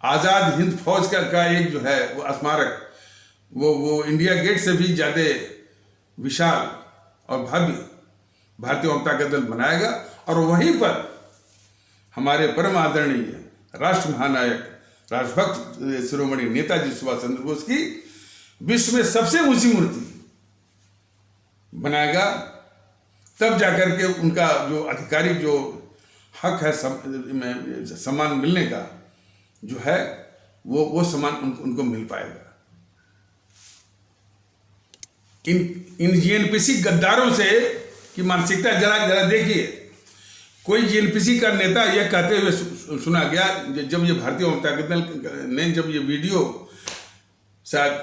आजाद हिंद फौज का एक जो है वो स्मारक वो इंडिया गेट से भी ज्यादा विशाल और भव्य भारतीय जनता दल बनाएगा। और वहीं पर हमारे परम आदरणीय राष्ट्र महानायक राष्ट्रभक्त शिरोमणि नेताजी सुभाष चंद्र बोस की विश्व में सबसे ऊंची मूर्ति बनाएगा। तब जाकर के उनका जो आधिकारिक जो हक है सम्मान मिलने का जो है वो सम्मान उनको मिल पाएगा। इन जीएनपीसी गद्दारों से की मानसिकता जरा देखिए कोई जीएनपीसी का नेता यह कहते हुए सुना गया, जब ये भारतीय जनता दल ने जब ये वीडियो शायद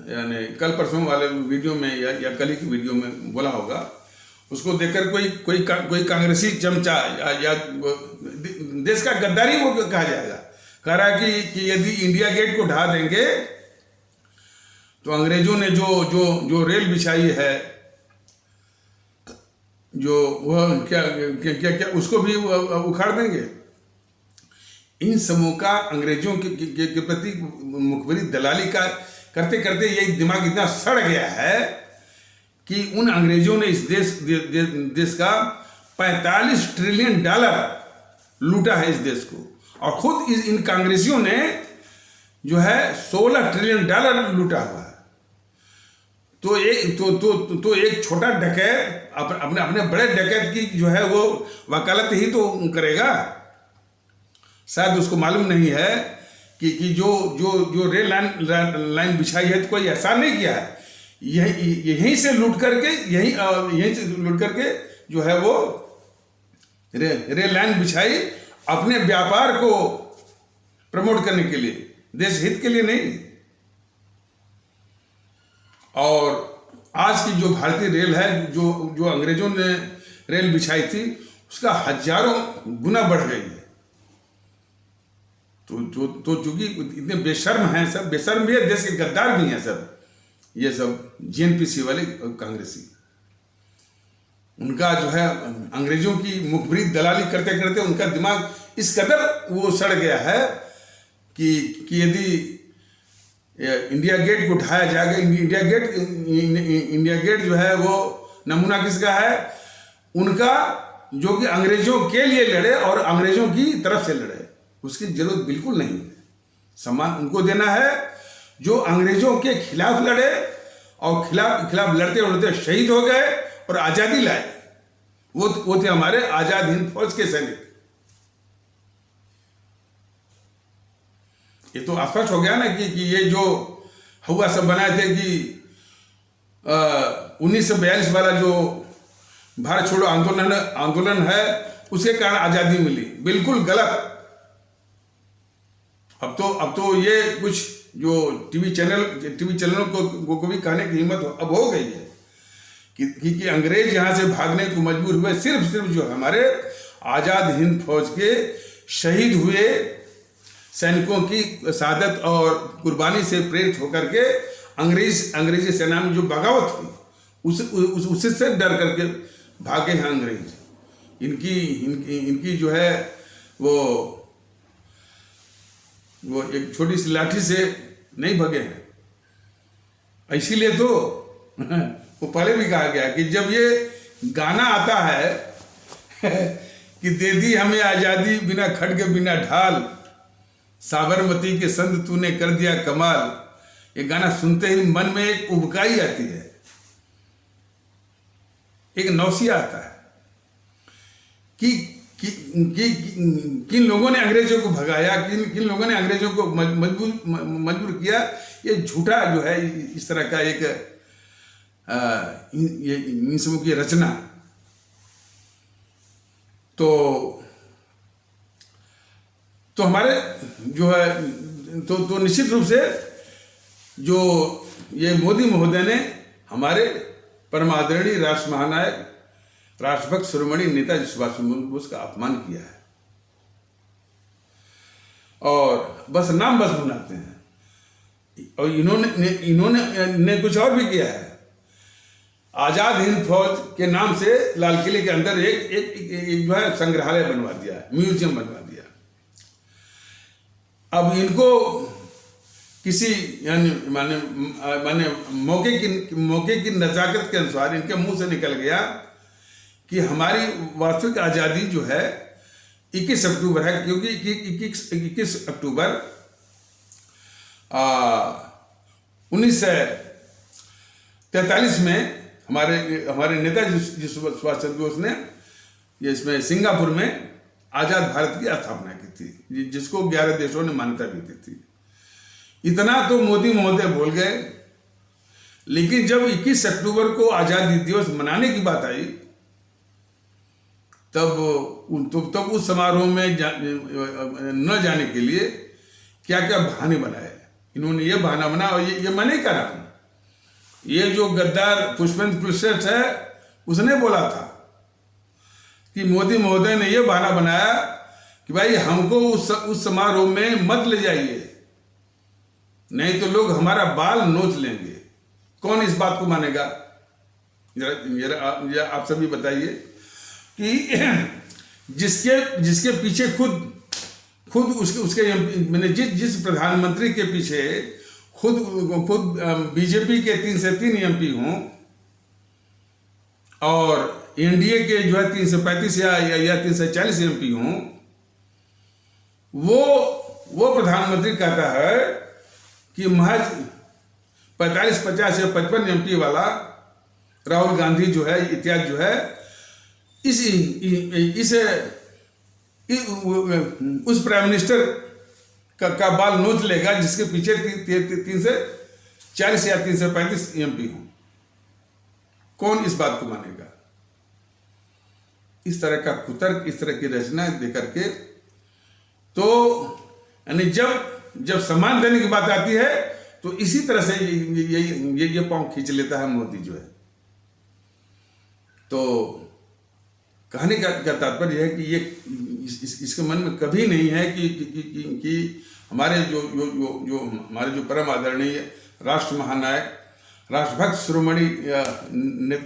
यानी कल परसों वाले वीडियो में या कल ही की वीडियो में बोला होगा, उसको देखकर कोई कांग्रेसी चमचा या देश का गद्दारी वो कहा जाएगा, कह रहा है कि यदि इंडिया गेट को ढा देंगे तो अंग्रेजों ने जो रेल बिछाई है, जो वह क्या उसको भी उखाड़ देंगे। इन समूह का अंग्रेजों के प्रति मुखबिरी दलाली का करते करते ये दिमाग इतना सड़ गया है कि उन अंग्रेजों ने इस देश का 45 ट्रिलियन डॉलर लूटा है इस देश को, और खुद इन कांग्रेसियों ने जो है 16 ट्रिलियन डॉलर लूटा हुआ है। तो एक छोटा डकैत अपने बड़े डकैत की जो है वो वकालत ही तो करेगा। शायद उसको मालूम नहीं है कि जो रेल लाइन बिछाई है तो कोई एहसान नहीं किया है, यहीं से लूट करके जो है वो रेल लाइन बिछाई अपने व्यापार को प्रमोट करने के लिए, देश हित के लिए नहीं। और आज की जो भारतीय रेल है, जो अंग्रेजों ने रेल बिछाई थी, उसका हजारों गुना बढ़ गई है। तो चूंकि इतने बेशर्म हैं सब, बेशर्म भी है, देश के गद्दार भी हैं सब, ये सब जीएनपीसी वाले कांग्रेसी, उनका जो है अंग्रेजों की मुखबिरी दलाली करते करते उनका दिमाग इस कदर वो सड़ गया है कि यदि इंडिया गेट को ढाया जाएगा, इंडिया गेट जो है वो नमूना किसका है? उनका, जो कि अंग्रेजों के लिए लड़े और अंग्रेजों की तरफ से लड़े। उसकी जरूरत बिल्कुल नहीं है। सम्मान उनको देना है जो अंग्रेजों के खिलाफ लड़े और खिलाफ लड़ते लड़ते शहीद हो गए और आजादी लाए। वो थे हमारे आजाद हिंद फौज के सैनिक। ये तो स्पष्ट हो गया ना कि ये जो हुआ सब बनाए थे कि 1942 वाला जो भारत छोड़ो आंदोलन है, उसके कारण आजादी मिली। बिल्कुल गलत। अब तो ये कुछ जो टीवी चैनलों को भी कहने की हिम्मत अब हो गई है कि अंग्रेज यहां से भागने को मजबूर हुए सिर्फ जो हमारे आजाद हिंद फौज के शहीद हुए सैनिकों की शहादत और कुर्बानी से प्रेरित होकर के अंग्रेजी सेना में जो बगावत हुई उससे डर करके भागे हैं अंग्रेज। इनकी जो है वो एक छोटी सी लाठी से नहीं भगे हैं। इसीलिए तो वो पहले भी कहा गया कि जब ये गाना आता है कि दे दी हमें आजादी बिना खड्ग बिना ढाल, साबरमती के संग तूने कर दिया कमाल, ये गाना सुनते ही मन में एक उबकाई आती है, एक नौसिया आता है कि किन लोगों ने अंग्रेजों को भगाया, किन लोगों ने अंग्रेजों को मजबूर किया। ये झूठा जो है इस तरह का एक इन सबों की रचना। तो हमारे जो है तो निश्चित रूप से जो ये मोदी महोदय ने हमारे परमादरणीय राष्ट्र महानायक राष्ट्रभक्त शिरोमणि नेताजी सुभाष चंद्र बोस का अपमान किया है और बस नाम बनाते हैं। और इन्होंने कुछ और भी किया है। आजाद हिंद फौज के नाम से लाल किले के अंदर एक जो है संग्रहालय बनवा दिया है, म्यूजियम बनवा दिया। अब इनको किसी यानी माने मौके की नजाकत के अनुसार इनके मुंह से निकल गया कि हमारी वास्तविक आज़ादी जो है 21 अक्टूबर है, क्योंकि 21 अक्टूबर 1943 में हमारे नेताजी सुभाष चंद्र बोस ने ये इसमें सिंगापुर में आज़ाद भारत की स्थापना की थी, जिसको 11 देशों ने मान्यता भी दी थी। इतना तो मोदी महोदय भूल गए, लेकिन जब 21 अक्टूबर को आज़ादी दिवस मनाने की बात आई तब उस समारोह में न जाने के लिए क्या क्या बहाने बनाए इन्होंने। ये बहाना बना, और ये मैं नहीं कह रहा हूं, ये जो गद्दार पुष्पेंद्र कुलश्रेष्ठ है उसने बोला था कि मोदी महोदय ने ये बहाना बनाया कि भाई हमको उस समारोह में मत ले जाइए, नहीं तो लोग हमारा बाल नोच लेंगे। कौन इस बात को मानेगा? जरा आप सभी बताइए कि जिसके पीछे खुद उसके मैंने जिस प्रधानमंत्री के पीछे खुद बीजेपी के 3 से 3 एमपी हों और एनडीए के जो है 335 या 340 एमपी हों, वो प्रधानमंत्री कहता है कि महज 45, 50 या 55 एमपी वाला राहुल गांधी जो है इत्यादि जो है उस प्राइम मिनिस्टर का बाल नोच लेगा जिसके पीछे 340 या 335 एमपी हो। कौन इस बात को मानेगा? इस तरह का कुतर्क, इस तरह की रचना देकर के, तो यानी जब सम्मान देने की बात आती है तो इसी तरह से ये पांव खींच लेता है मोदी जो है। तो कहने का तात्पर्य है कि ये इसके मन में कभी नहीं है कि हमारे जो हमारे जो परम आदरणीय राष्ट्र महानायक, राष्ट्रभक्त शिरोमणि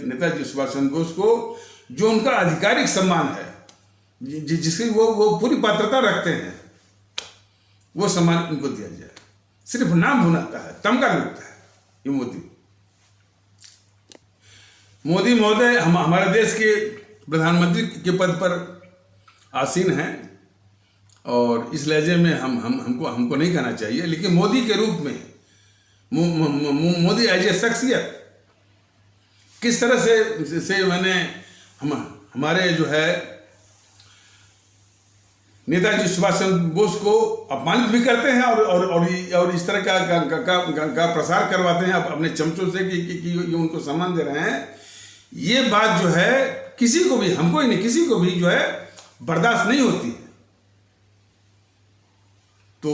नेताजी सुभाष चंद्र बोस को जो उनका आधिकारिक सम्मान है, जिसकी वो पूरी पात्रता रखते हैं, वो सम्मान इनको दिया जाए। सिर्फ नाम भुनाता है, तमगा लूटता है ये मोदी महोदय हमारे देश के प्रधानमंत्री के पद पर आसीन हैं और इस लहजे में हमको नहीं कहना चाहिए, लेकिन मोदी के रूप में मोदी एज ए शख्सियत किस तरह से मैंने हमारे जो है नेताजी सुभाष चंद्र बोस को अपमानित भी करते हैं और इस तरह का प्रसार करवाते हैं अपने चमचों से कि उनको सम्मान दे रहे हैं। ये बात जो है किसी को भी, हमको ही नहीं, किसी को भी जो है बर्दाश्त नहीं होती है। तो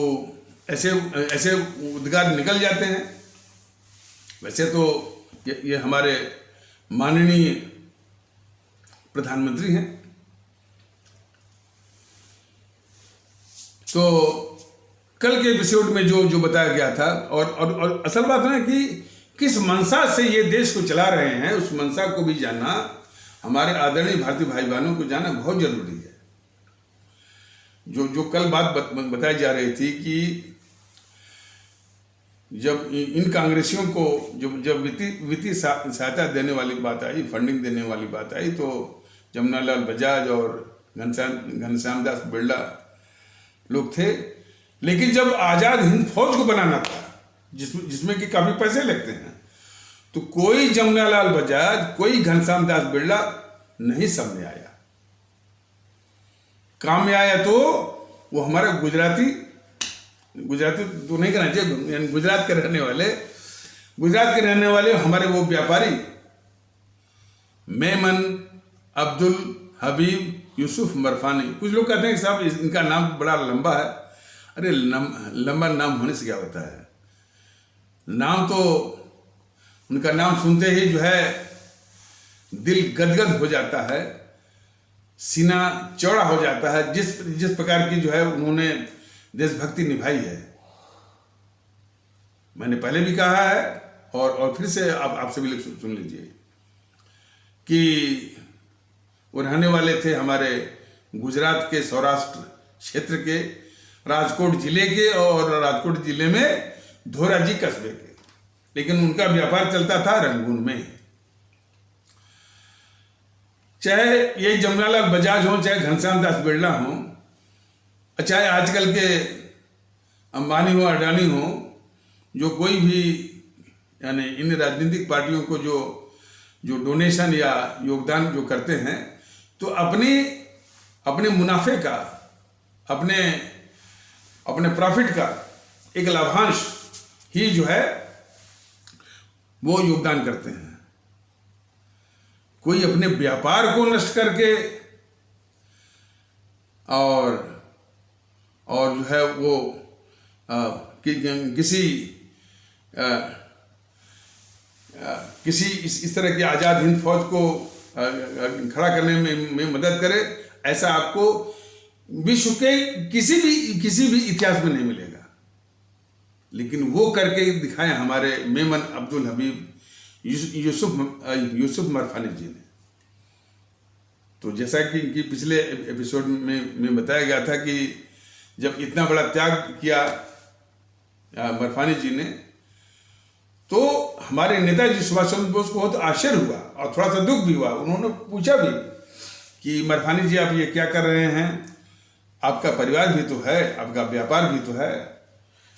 ऐसे उद्गार निकल जाते हैं। वैसे तो ये हमारे माननीय प्रधानमंत्री हैं। तो कल के एपिसोड में जो बताया गया था और असल बात है कि किस मंशा से ये देश को चला रहे हैं, उस मंशा को भी जानना, हमारे आदरणीय भारतीय भाई बहनों को जानना बहुत जरूरी है। जो कल बात बताई जा रही थी कि जब इन कांग्रेसियों को जब वित्तीय सहायता देने वाली बात आई, फंडिंग देने वाली बात आई, तो जमुनालाल बजाज और घनश्याम दास बिरला लोग थे। लेकिन जब आजाद हिंद फौज को बनाना था, जिसमें कि काफी पैसे लगते हैं, तो कोई जमुनालाल बजाज, कोई घनश्याम दास बिरला नहीं सामने आया। काम में आया तो वो हमारा गुजराती तो नहीं कहना चाहिए, गुजरात के रहने वाले हमारे वो व्यापारी मेमन अब्दुल हबीब यूसुफ मरफानी। कुछ लोग कहते हैं कि साहब इनका नाम बड़ा लंबा है। अरे लंबा नाम होने से क्या होता है? नाम तो उनका नाम सुनते ही जो है दिल गदगद हो जाता है, सीना चौड़ा हो जाता है। जिस प्रकार की जो है उन्होंने देशभक्ति निभाई है, मैंने पहले भी कहा है और फिर से आप सभी लोग सुन लीजिए कि वो रहने वाले थे हमारे गुजरात के सौराष्ट्र क्षेत्र के राजकोट जिले के, और राजकोट जिले में धोराजी कस्बे के, लेकिन उनका व्यापार चलता था रंगून में। चाहे ये जमुनालाल बजाज हो, चाहे घनश्याम दास बिरला हो, चाहे आजकल के अंबानी हो, अडानी हो, जो कोई भी यानी इन राजनीतिक पार्टियों को जो डोनेशन या योगदान जो करते हैं, तो अपने मुनाफे का, अपने प्रॉफिट का एक लाभांश ही जो है वो योगदान करते हैं। कोई अपने व्यापार को नष्ट करके और जो है वो किसी इस तरह की आज़ाद हिंद फौज को खड़ा करने में मदद करे, ऐसा आपको विश्व के किसी भी इतिहास में नहीं मिलेगा। लेकिन वो करके दिखाए हमारे मेमन अब्दुल हबीब यूसुफ मरफानी जी ने। तो जैसा कि पिछले एपिसोड में बताया गया था कि जब इतना बड़ा त्याग किया मरफानी जी ने, तो हमारे नेताजी सुभाष चंद्र बोस को बहुत आश्चर्य हुआ और थोड़ा सा दुख भी हुआ। उन्होंने पूछा भी कि मरफानी जी आप ये क्या कर रहे हैं, आपका परिवार भी तो है, आपका व्यापार भी तो है,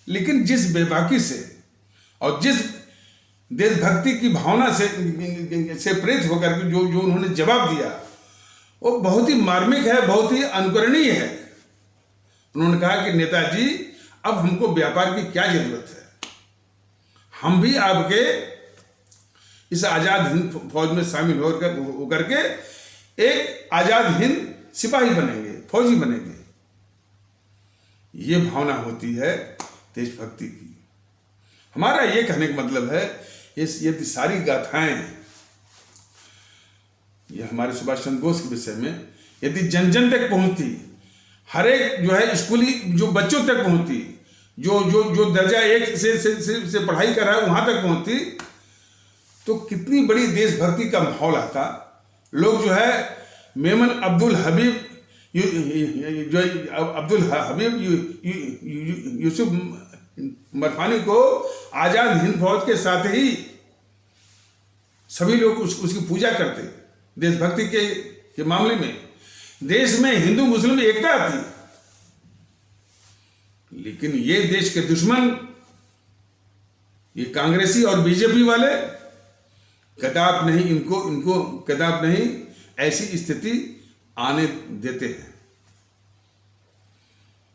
लेकिन जिस बेबाकी से और जिस देशभक्ति की भावना से प्रेरित होकर के जो उन्होंने जवाब दिया, वो बहुत ही मार्मिक है, बहुत ही अनुकरणीय है। उन्होंने कहा कि नेताजी अब हमको व्यापार की क्या जरूरत है, हम भी आपके इस आजाद हिंद फौज में शामिल होकर के एक आजाद हिंद सिपाही बनेंगे, फौजी बनेंगे। ये भावना होती है देशभक्ति की। हमारा ये कहने का मतलब है ये सारी गाथाएं ये हमारे सुभाष चंद्र बोस के विषय में यदि जन जन तक पहुंचती, हर एक जो है स्कूली जो बच्चों तक पहुंचती, जो दर्जा 1 से पढ़ाई कर रहा है वहां तक पहुंचती, तो कितनी बड़ी देशभक्ति का माहौल आता। लोग जो है मेमन अब्दुल हबीब यूसुफ मरफानी को आजाद हिंद फौज के साथ ही सभी लोग उसकी पूजा करते। देशभक्ति के मामले में देश में हिंदू मुस्लिम एकता आती, लेकिन ये देश के दुश्मन ये कांग्रेसी और बीजेपी वाले कदाप नहीं इनको कदाप नहीं ऐसी स्थिति आने देते हैं।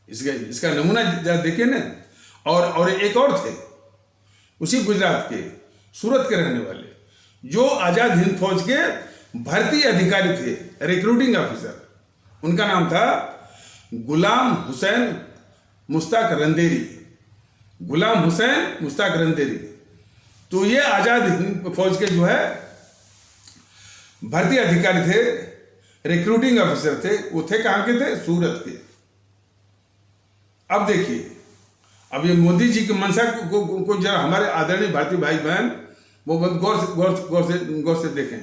इसका नमूना देखिए ना। और एक और थे उसी गुजरात के सूरत के रहने वाले, जो आजाद हिंद फौज के भर्ती अधिकारी थे, रिक्रूटिंग ऑफिसर। उनका नाम था गुलाम हुसैन मुश्ताक रंदेरी। गुलाम हुसैन मुश्ताक रंदेरी। तो ये आजाद हिंद फौज के जो है भर्ती अधिकारी थे, रिक्रूटिंग ऑफिसर थे। वो थे कहां के थे? सूरत के। अब देखिए, अब ये मोदी जी की मंशा को जरा हमारे आदरणीय भारतीय भाई बहन वो गौर से देखें,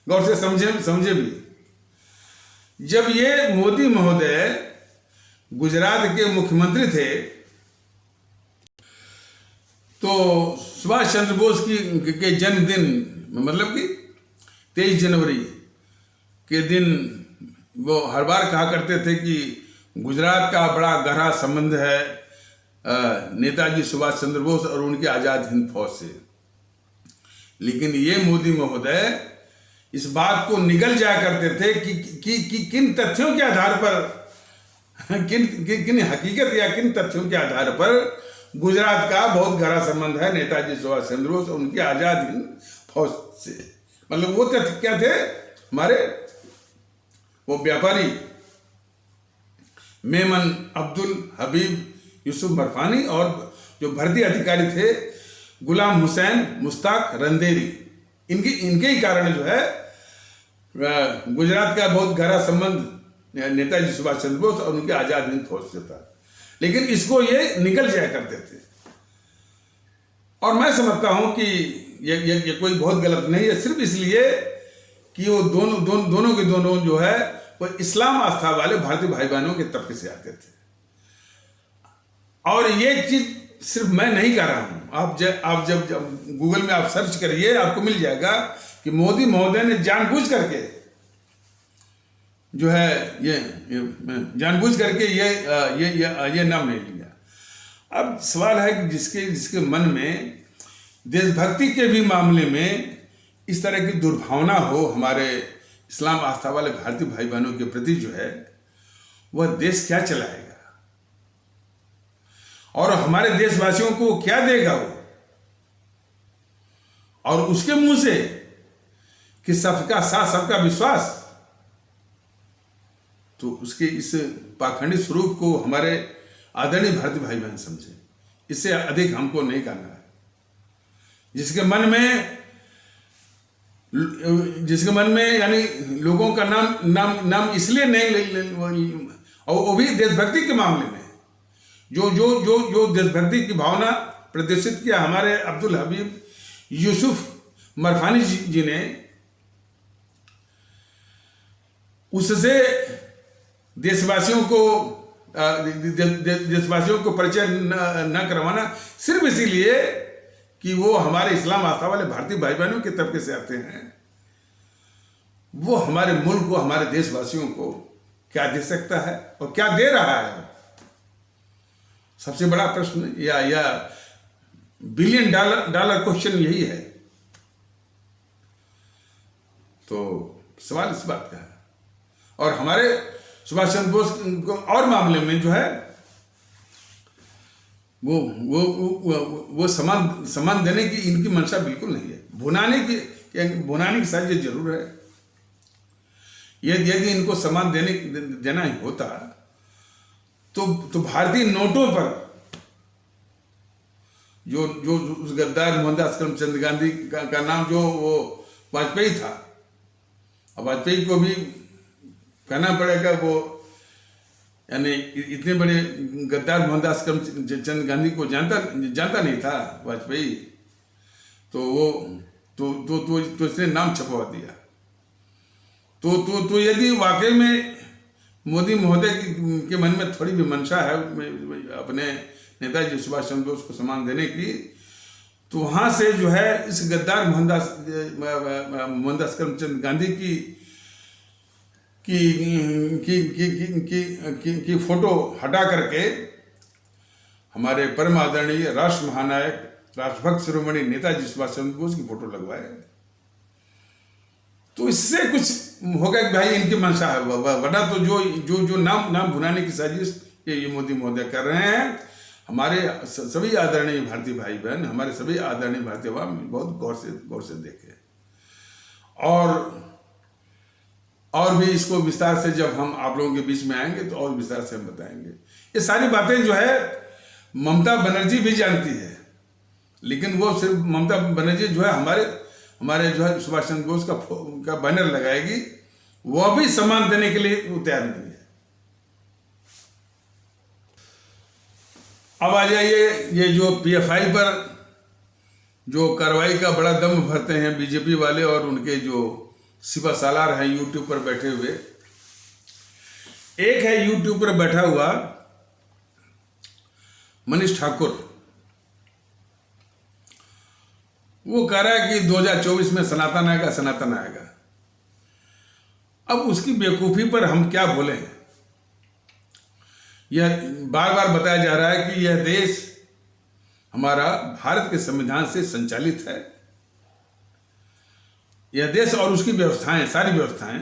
गौर से समझे भी। जब ये मोदी महोदय गुजरात के मुख्यमंत्री थे, तो सुभाष चंद्र बोस के जन्मदिन मतलब कि 23 जनवरी के दिन वो हर बार कहा करते थे कि गुजरात का बड़ा गहरा संबंध है नेताजी सुभाष चंद्र बोस और उनकी आजाद हिंद फौज से। लेकिन ये मोदी महोदय इस बात को निगल जाया करते थे कि किन तथ्यों के आधार पर किन हकीकत या किन तथ्यों के आधार पर गुजरात का बहुत गहरा संबंध है नेताजी सुभाष चंद्र बोस और उनकी आजाद हिंद फौज से। मतलब वो तथ्य क्या थे? हमारे वो व्यापारी मेमन अब्दुल हबीब यूसुफ मरफानी और जो भर्ती अधिकारी थे गुलाम हुसैन मुश्ताक रंदेरी, इनके ही कारण जो है गुजरात का बहुत गहरा संबंध नेताजी सुभाष चंद्र बोस और उनके आजाद हिंद फौज से था। लेकिन इसको ये निकल जाया करते थे। और मैं समझता हूं कि ये कोई बहुत गलत नहीं है, सिर्फ इसलिए कि वो दोनों के दोनों जो है वो इस्लाम आस्था वाले भारतीय भाई बहनों के तबके से आते थे। और ये चीज सिर्फ मैं नहीं कह रहा हूं, आप जब गूगल में आप सर्च करिए आपको मिल जाएगा कि मोदी महोदय ने जानबूझ करके जो है ये जानबूझ करके ये नाम नहीं लिया। अब सवाल है कि जिसके मन में देशभक्ति के भी मामले में इस तरह की दुर्भावना हो हमारे इस्लाम आस्था वाले भारतीय भाई बहनों के प्रति जो है, वह देश क्या चलाएगा और हमारे देशवासियों को क्या देगा वो? और उसके मुंह से कि सबका साथ सबका विश्वास, तो उसके इस पाखंडी स्वरूप को हमारे आदरणीय भारतीय भाई बहन समझे। इससे अधिक हमको नहीं करना है। जिसके मन में यानी लोगों का नाम इसलिए नहीं, और वो भी देशभक्ति के मामले में जो देशभक्ति की भावना प्रदर्शित किया हमारे अब्दुल हबीब यूसुफ मरफानी जी ने, उससे देशवासियों को परिचय न करवाना सिर्फ इसीलिए कि वो हमारे इस्लाम आस्था वाले भारतीय भाई बहनों के तबके से आते हैं। वो हमारे मुल्क को, हमारे देशवासियों को क्या दे सकता है और क्या दे रहा है? सबसे बड़ा प्रश्न या बिलियन डॉलर क्वेश्चन यही है। तो सवाल इस बात का है। और हमारे सुभाष चंद्र बोस को और मामले में जो है वो सम्मान देने की इनकी मंशा बिल्कुल नहीं है। भुनाने की साजिश जरूर है। यदि इनको सम्मान देना ही होता तो भारतीय नोटों पर जो उस गद्दार मोहनदास करमचंद गांधी का नाम जो वो वाजपेयी था, अब वाजपेयी को भी कहना पड़ेगा, वो यानी इतने बड़े गद्दार मोहनदास करमचंद गांधी को जानता नहीं था वाजपेयी, तो वो तो इसने नाम छपवा दिया। तो यदि वाकई में मोदी महोदय के मन में थोड़ी भी मंशा है अपने नेताजी सुभाष चंद्र बोस को सम्मान देने की, तो वहां से जो है इस गद्दार मोहनदास करमचंद गांधी की फोटो हटा करके हमारे परम आदरणीय राष्ट्र महानायक राष्ट्रभक्त शिरोमणि नेताजी सुभाष चंद्र बोस की फोटो लगवाए, तो इससे कुछ होगा कि भाई इनकी मंशा है। वरना तो जो नाम भुनाने की साजिश ये मोदी महोदय कर रहे हैं, हमारे सभी आदरणीय भारतीय भाई बहन, हमारे सभी आदरणीय भारतीय अवाम बहुत गौर से देखे। और भी इसको विस्तार से जब हम आप लोगों के बीच में आएंगे तो और विस्तार से हम बताएंगे। ये सारी बातें जो है ममता बनर्जी भी जानती है, लेकिन वो सिर्फ ममता बनर्जी जो है हमारे जो है सुभाष चंद्र बोस का बैनर लगाएगी, वो भी सम्मान देने के लिए तैयार नहीं है। अब आ जाइए, ये जो पीएफआई पर जो कार्रवाई का बड़ा दम भरते हैं बीजेपी वाले और उनके जो सिपा सालार हैं यूट्यूब पर बैठे हुए। एक है यूट्यूब पर बैठा हुआ मनीष ठाकुर, वो कह रहा है कि 2024 में सनातन आएगा। अब उसकी बेवकूफ़ी पर हम क्या बोलें? यह बार बार बताया जा रहा है कि यह देश हमारा भारत के संविधान से संचालित है। यह देश और उसकी व्यवस्थाएं, सारी व्यवस्थाएं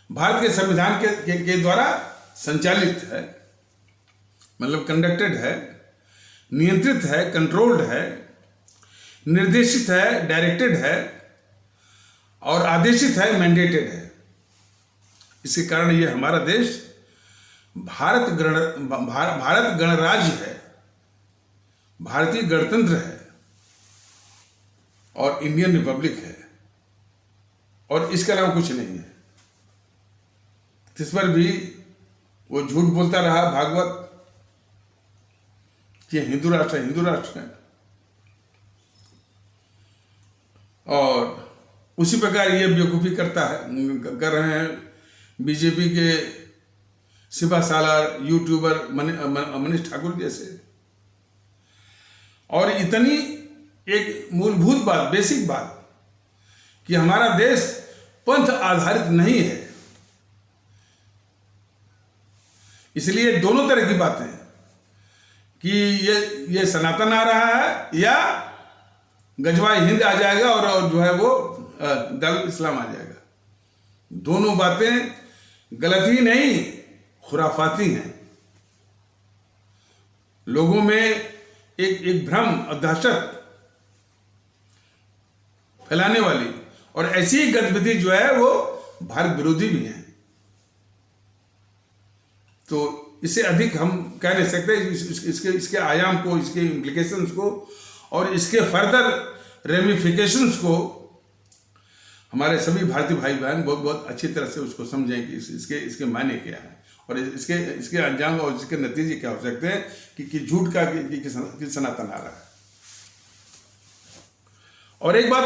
भारत के संविधान के द्वारा संचालित है, मतलब कंडक्टेड है, नियंत्रित है, कंट्रोल्ड है, निर्देशित है, डायरेक्टेड है और आदेशित है, मैंडेटेड है। इसके कारण यह हमारा देश भारत गणराज्य है, भारतीय गणतंत्र है और इंडियन रिपब्लिक है, और इसके अलावा कुछ नहीं है। इस पर भी वो झूठ बोलता रहा भागवत कि हिंदू राष्ट्र है। और उसी प्रकार ये बेवकूफ़ी कर रहे हैं बीजेपी के सिपा सालार यूट्यूबर मनीष ठाकुर जैसे। और इतनी एक मूलभूत बात, बेसिक बात कि हमारा देश पंथ आधारित नहीं है, इसलिए दोनों तरह की बातें कि ये सनातन आ रहा है या गजवाई हिंद आ जाएगा और जो है वो दारुल इस्लाम आ जाएगा। दोनों बातें गलत ही नहीं, खुराफाती हैं। लोगों में एक भ्रम और दहशत फैलाने वाली और ऐसी गतिविधि जो है वो भारत विरोधी भी है। तो इससे अधिक हम कह नहीं सकते इसके आयाम को, इसके इम्प्लीकेशंस को और इसके फर्दर रेमिफिकेशंस को हमारे सभी भारतीय भाई बहन बहुत बहुत अच्छी तरह से उसको समझें कि इसके मायने क्या है और इसके अंजाम और इसके नतीजे क्या हो सकते हैं कि झूठ का कि सनातन आ रहा है। और एक बात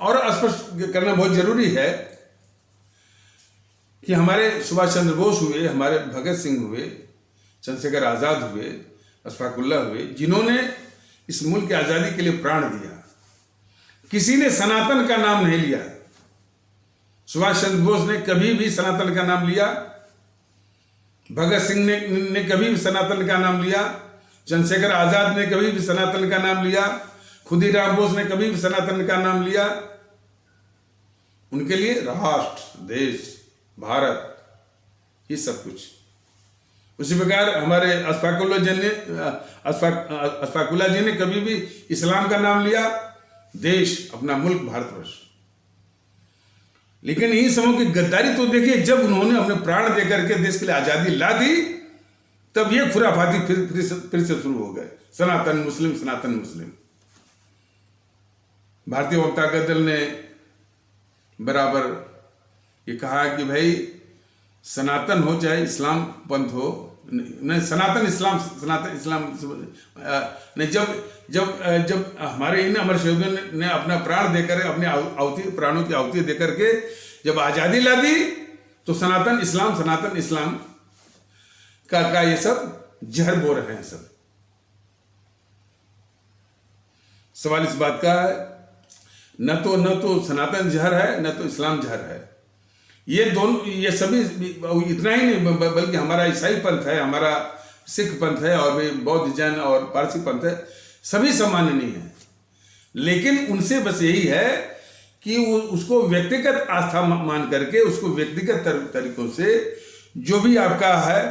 और स्पष्ट करना बहुत जरूरी है कि हमारे सुभाष चंद्र बोस हुए, हमारे भगत सिंह हुए, चंद्रशेखर आजाद हुए, अशफाक उल्लाह हुए, जिन्होंने इस मुल्क की आजादी के लिए प्राण दिया, किसी ने सनातन का नाम नहीं लिया। सुभाष चंद्र बोस ने कभी भी सनातन का नाम लिया, भगत सिंह ने कभी भी सनातन का नाम लिया, चंद्रशेखर आजाद ने कभी भी सनातन का नाम लिया, खुदीराम बोस ने कभी भी सनातन का नाम लिया। उनके लिए राष्ट्र, देश, भारत, ये सब कुछ। उसी प्रकार हमारे अशफाक उल्लाह जी ने कभी भी इस्लाम का नाम लिया, देश, अपना मुल्क भारतवर्ष। लेकिन इन समूह की गद्दारी तो देखिए, जब उन्होंने अपने प्राण देकर के देश के लिए आजादी ला दी, तब ये खुराफाती फिर से शुरू हो गए। सनातन मुस्लिम, सनातन मुस्लिम। भारतीय जनता दल ने बराबर ये कहा कि भाई सनातन हो चाहे इस्लाम पंथ हो, नहीं सनातन इस्लाम, सनातन इस्लाम नहीं। जब हमारे इन अमर शहीदों ने अपना प्राण देकर, अपने आहुति, प्राणों की आहुति देकर के जब आजादी ला दी, तो सनातन इस्लाम का ये सब जहर बो रहे हैं। सब सवाल इस बात का है, न तो सनातन जहर है, न तो इस्लाम जहर है। ये दोनों, ये सभी, इतना ही नहीं बल्कि हमारा ईसाई पंथ है, हमारा सिख पंथ है और भी बौद्ध, जैन और पारसी पंथ है, सभी सामान्य नहीं है। लेकिन उनसे बस यही है कि उसको व्यक्तिगत आस्था मान करके, उसको व्यक्तिगत तरीकों से जो भी आपका है,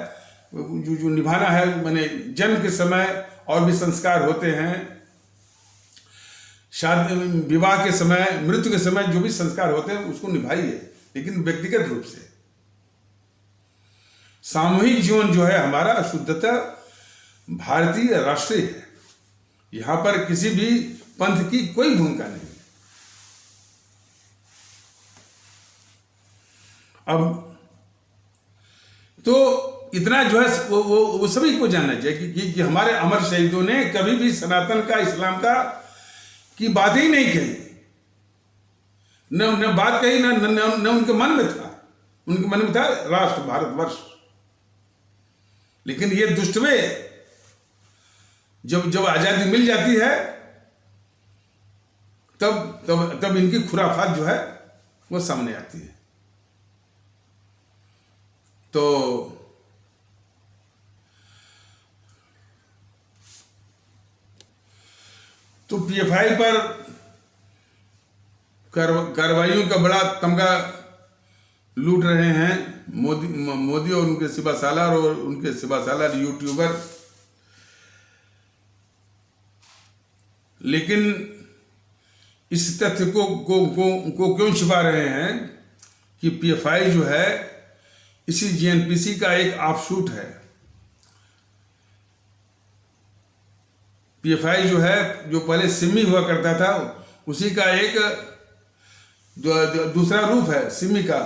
जो निभाना है, माने जन्म के समय और भी संस्कार होते हैं, शादी, विवाह के समय, मृत्यु के समय जो भी संस्कार होते हैं उसको निभाइए, लेकिन व्यक्तिगत रूप से। सामूहिक जीवन जो है हमारा शुद्धतः भारतीय राष्ट्रीय है। यहां पर किसी भी पंथ की कोई भूमिका नहीं। अब तो इतना जो है वो सभी को जानना चाहिए कि हमारे अमर शहीदों ने कभी भी सनातन का, इस्लाम का की बात ही नहीं कही, न बात कही, न उनके मन में था। उनके मन में था राष्ट्र, भारतवर्ष। लेकिन ये दुष्टवे जब आजादी मिल जाती है, तब इनकी खुराफात जो है वो सामने आती है। तो पीएफआई पर कार्रवाइयों का बड़ा तमगा लूट रहे हैं मोदी और उनके सिपा सालार और उनके सिपा सालार यूट्यूबर। लेकिन इस तथ्य को क्यों छिपा रहे हैं कि पीएफआई जो है इसी जीएनपीसी का एक ऑफशूट है। पीएफआई जो है, जो पहले सिमी हुआ करता था, उसी का एक दूसरा रूप है सिमी का,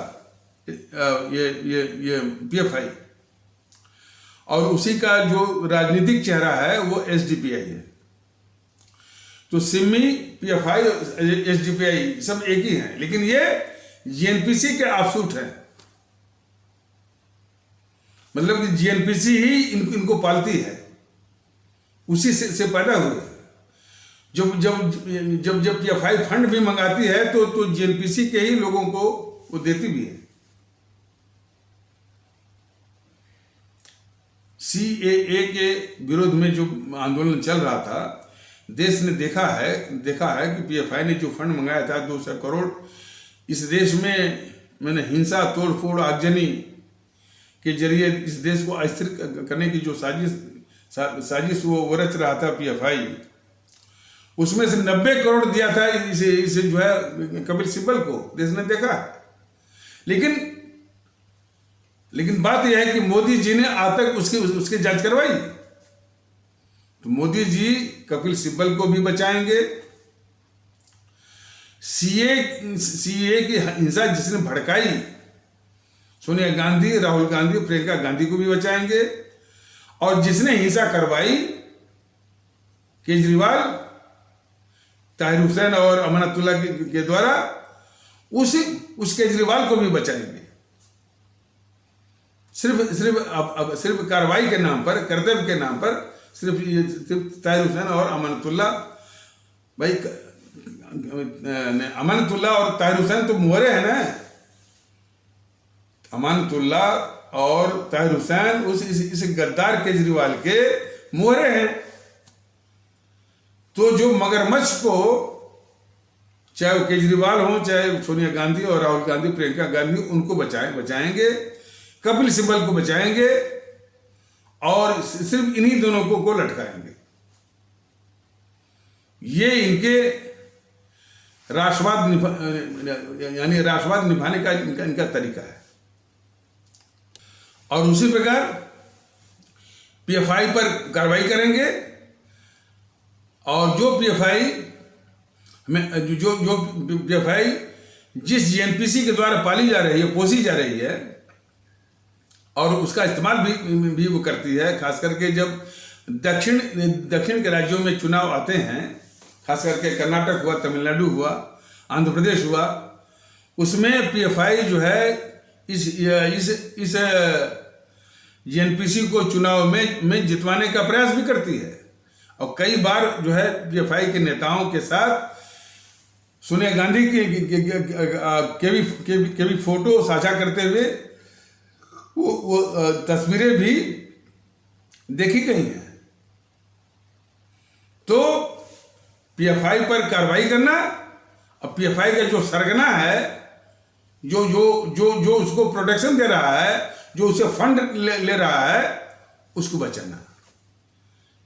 ये पीएफआई। और उसी का जो राजनीतिक चेहरा है वो एसडीपीआई है। तो सिमी, पीएफआई, एसडीपीआई सब एक ही हैं, लेकिन ये जीएनपीसी के ऑफशूट हैं। मतलब कि जीएनपीसी ही इनको पालती है, उसी से पैदा हुए। जब पीएफआई फंड भी मंगाती है तो जीएनपीसी के ही लोगों को वो देती भी है। सीएए के विरोध में जो आंदोलन चल रहा था, देश ने देखा है कि पीएफआई ने जो फंड मंगाया था 200 करोड़, इस देश में मैंने हिंसा, तोड़फोड़, आगजनी के जरिए इस देश को अस्थिर करने की जो साजिश वो रच रहा था पीएफआई, उसमें से 90 करोड़ दिया था इसे जो है कपिल सिब्बल को, देश ने देखा। लेकिन लेकिन बात यह है कि मोदी जी ने आज तक उसकी जांच करवाई। तो मोदी जी कपिल सिब्बल को भी बचाएंगे, सीए की हिंसा जिसने भड़काई सोनिया गांधी, राहुल गांधी, प्रियंका गांधी को भी बचाएंगे, और जिसने हिंसा करवाई केजरीवाल, ताहिर हुसैन और अमानतुल्लाह के द्वारा, उस केजरीवाल को भी बचाएंगे। सिर्फ कार्रवाई के नाम पर, कर्तव्य के नाम पर सिर्फ ताहिर हुसैन और अमानतुल्लाह, भाई अमानतुल्लाह और ताहिर हुसैन तो मोहरे हैं ना। अमानतुल्लाह और ताहिर हुसैन इस गद्दार केजरीवाल के मोहरे हैं। तो जो मगरमच्छ को, चाहे वो केजरीवाल हो, चाहे सोनिया गांधी और राहुल गांधी, प्रियंका गांधी, उनको बचाएंगे, कपिल सिब्बल को बचाएंगे, और सिर्फ इन्हीं दोनों को लटकाएंगे। ये इनके राष्ट्रवाद निभाने का इनका तरीका है। और उसी प्रकार पीएफआई पर कार्रवाई करेंगे, और जो पीएफआई जिस जीएनपीसी के द्वारा पाली जा रही है, पोसी जा रही है, और उसका इस्तेमाल भी वो करती है, खास करके जब दक्षिण के राज्यों में चुनाव आते हैं, खास करके कर्नाटक हुआ, तमिलनाडु हुआ, आंध्र प्रदेश हुआ, उसमें पीएफआई जो है इस जीएनपीसी को चुनाव में जितवाने का प्रयास भी करती है। और कई बार जो है पीएफआई के नेताओं के साथ सोनिया गांधी के भी फोटो साझा करते हुए वो तस्वीरें भी देखी गई हैं। तो पीएफआई पर कार्रवाई करना, और पीएफआई का जो सरगना है, जो उसको प्रोटेक्शन दे रहा है, जो उसे फंड ले रहा है, उसको बचाना।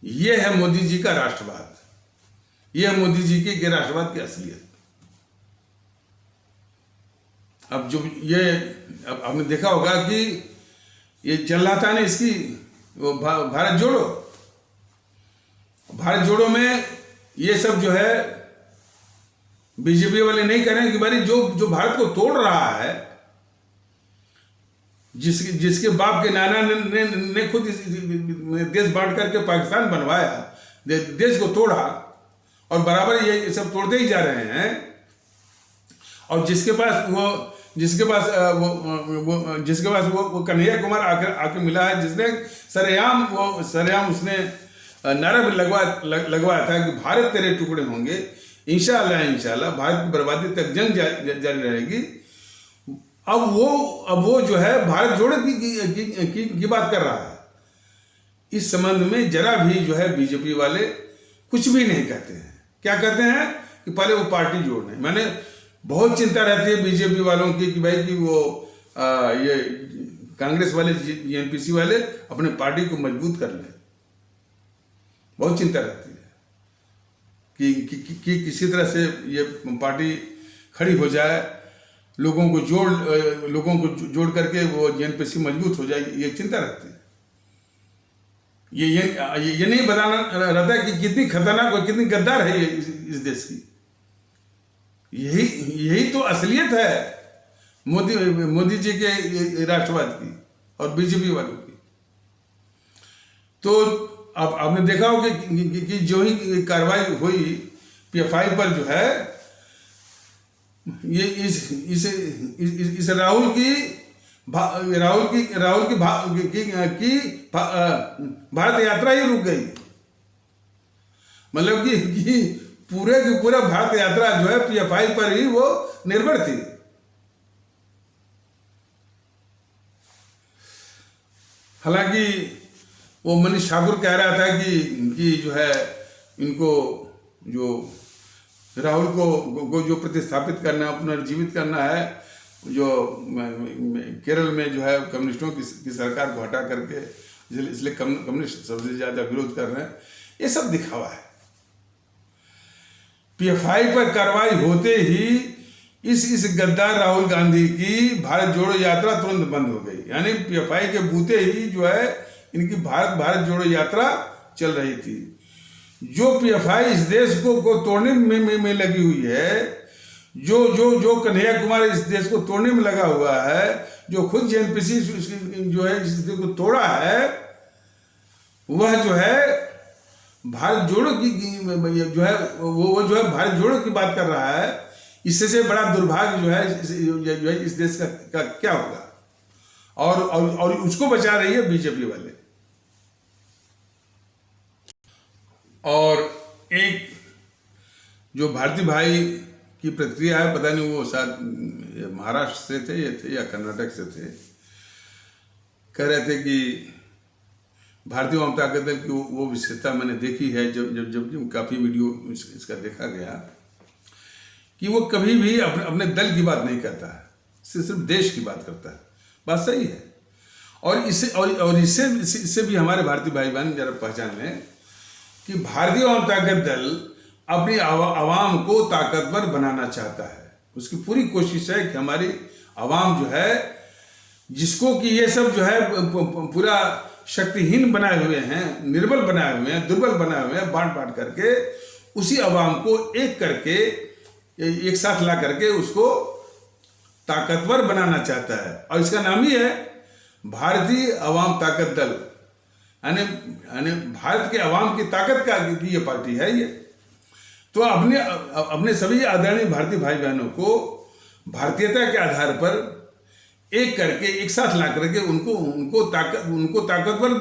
यह है मोदी जी का राष्ट्रवाद, यह है मोदी जी के राष्ट्रवाद की असलियत। अब जो अब आपने देखा होगा कि ये चल रहा था ना, इसकी वो भारत जोड़ो में ये सब जो है बीजेपी वाले नहीं कह रहे हैं कि भाई जो भारत को तोड़ रहा है, जिसके बाप के नाना ने खुद देश बांट करके पाकिस्तान बनवाया, देश को तोड़ा, और बराबर ये सब तोड़ते ही जा रहे हैं। और जिसके पास वो कन्हैया कुमार आके मिला है, जिसने सरेआम उसने नारा भी लगवाया था कि भारत तेरे टुकड़े होंगे, इंशाअल्लाह भारत की बर्बादी तक जंग जारी रहेगी। अब वो जो है भारत जोड़ो की बात कर रहा है। इस संबंध में जरा भी जो है बीजेपी वाले कुछ भी नहीं कहते हैं। क्या कहते हैं कि पहले वो पार्टी जोड़ने। मैंने बहुत चिंता रहती है बीजेपी वालों की कि भाई कि वो ये कांग्रेस वाले, जीएनपीसी वाले अपने पार्टी को मजबूत कर लें। बहुत चिंता रहती है कि किसी तरह से ये पार्टी खड़ी हो जाए, लोगों को जोड़ करके वो जीएनपीसी मजबूत हो जाए, ये चिंता रहती है। ये नहीं बताना रहता कि कितनी खतरनाक और कितनी गद्दार है ये इस देश की। यही तो असलियत है मोदी जी के राष्ट्रवाद की और बीजेपी वालों की। तो अब आपने देखा होगा कि जो ही कार्रवाई हुई पीएफआई पर, जो है ये इस राहुल की भारत यात्रा ही रुक गई। मतलब कि पूरे की पूरा भारत यात्रा जो है पीएफआई पर ही वो निर्भर थी। हालांकि वो मनीष ठाकुर कह रहा था कि जो है इनको, जो राहुल को जो प्रतिस्थापित करना, पुनर्जीवित करना है, जो केरल में जो है कम्युनिस्टों की सरकार को हटा करके, इसलिए कम्युनिस्ट सबसे ज्यादा विरोध कर रहे हैं। ये सब दिखावा है। पीएफआई पर कार्रवाई होते ही इस गद्दार राहुल गांधी की भारत जोड़ो यात्रा तुरंत बंद हो गई। यानी पीएफआई के बूते ही जो है इनकी भारत जोड़ो यात्रा चल रही थी। जो पीएफआई इस देश को तोड़ने में लगी हुई है, जो कन्हैया कुमार इस देश को तोड़ने में लगा हुआ है, जो खुद जेएनपीसी जो है इस देश को तोड़ा है, वह जो है भारत जोड़ो की जो है वो जो है भारत जोड़ो की बात कर रहा है। इससे से बड़ा दुर्भाग्य जो है इस देश का क्या होगा। और उसको बचा रही है बीजेपी वाले। और एक जो भारती भाई की प्रतिक्रिया है, पता नहीं वो शायद महाराष्ट्र से थे या कर्नाटक से थे, कह रहे थे कि भारतीय जनता दल की वो विशेषता मैंने देखी है जब काफ़ी वीडियो इसका देखा गया कि वो कभी भी अपने दल की बात नहीं करता है, सिर्फ देश की बात करता है। बात सही है। और इससे भी हमारे भारतीय भाई बहन जरा पहचान लें कि भारतीय जनता दल अपनी आवाम को ताकतवर बनाना चाहता है। उसकी पूरी कोशिश है कि हमारी आवाम जो है, जिसको कि ये सब जो है पूरा शक्तिहीन बनाए हुए हैं, निर्बल बनाए हुए हैं, दुर्बल बनाए हुए हैं, बांट करके उसी आवाम को एक साथ ला करके उसको ताकतवर बनाना चाहता है। और इसका नाम ही है भारतीय अवाम ताकत दल। यानी भारत के अवाम की ताकत की ये पार्टी है ये। तो अपने सभी आदरणीय भारतीय भाई बहनों को भारतीयता के आधार पर एक करके एक साथ ला करके उनको ताकतवर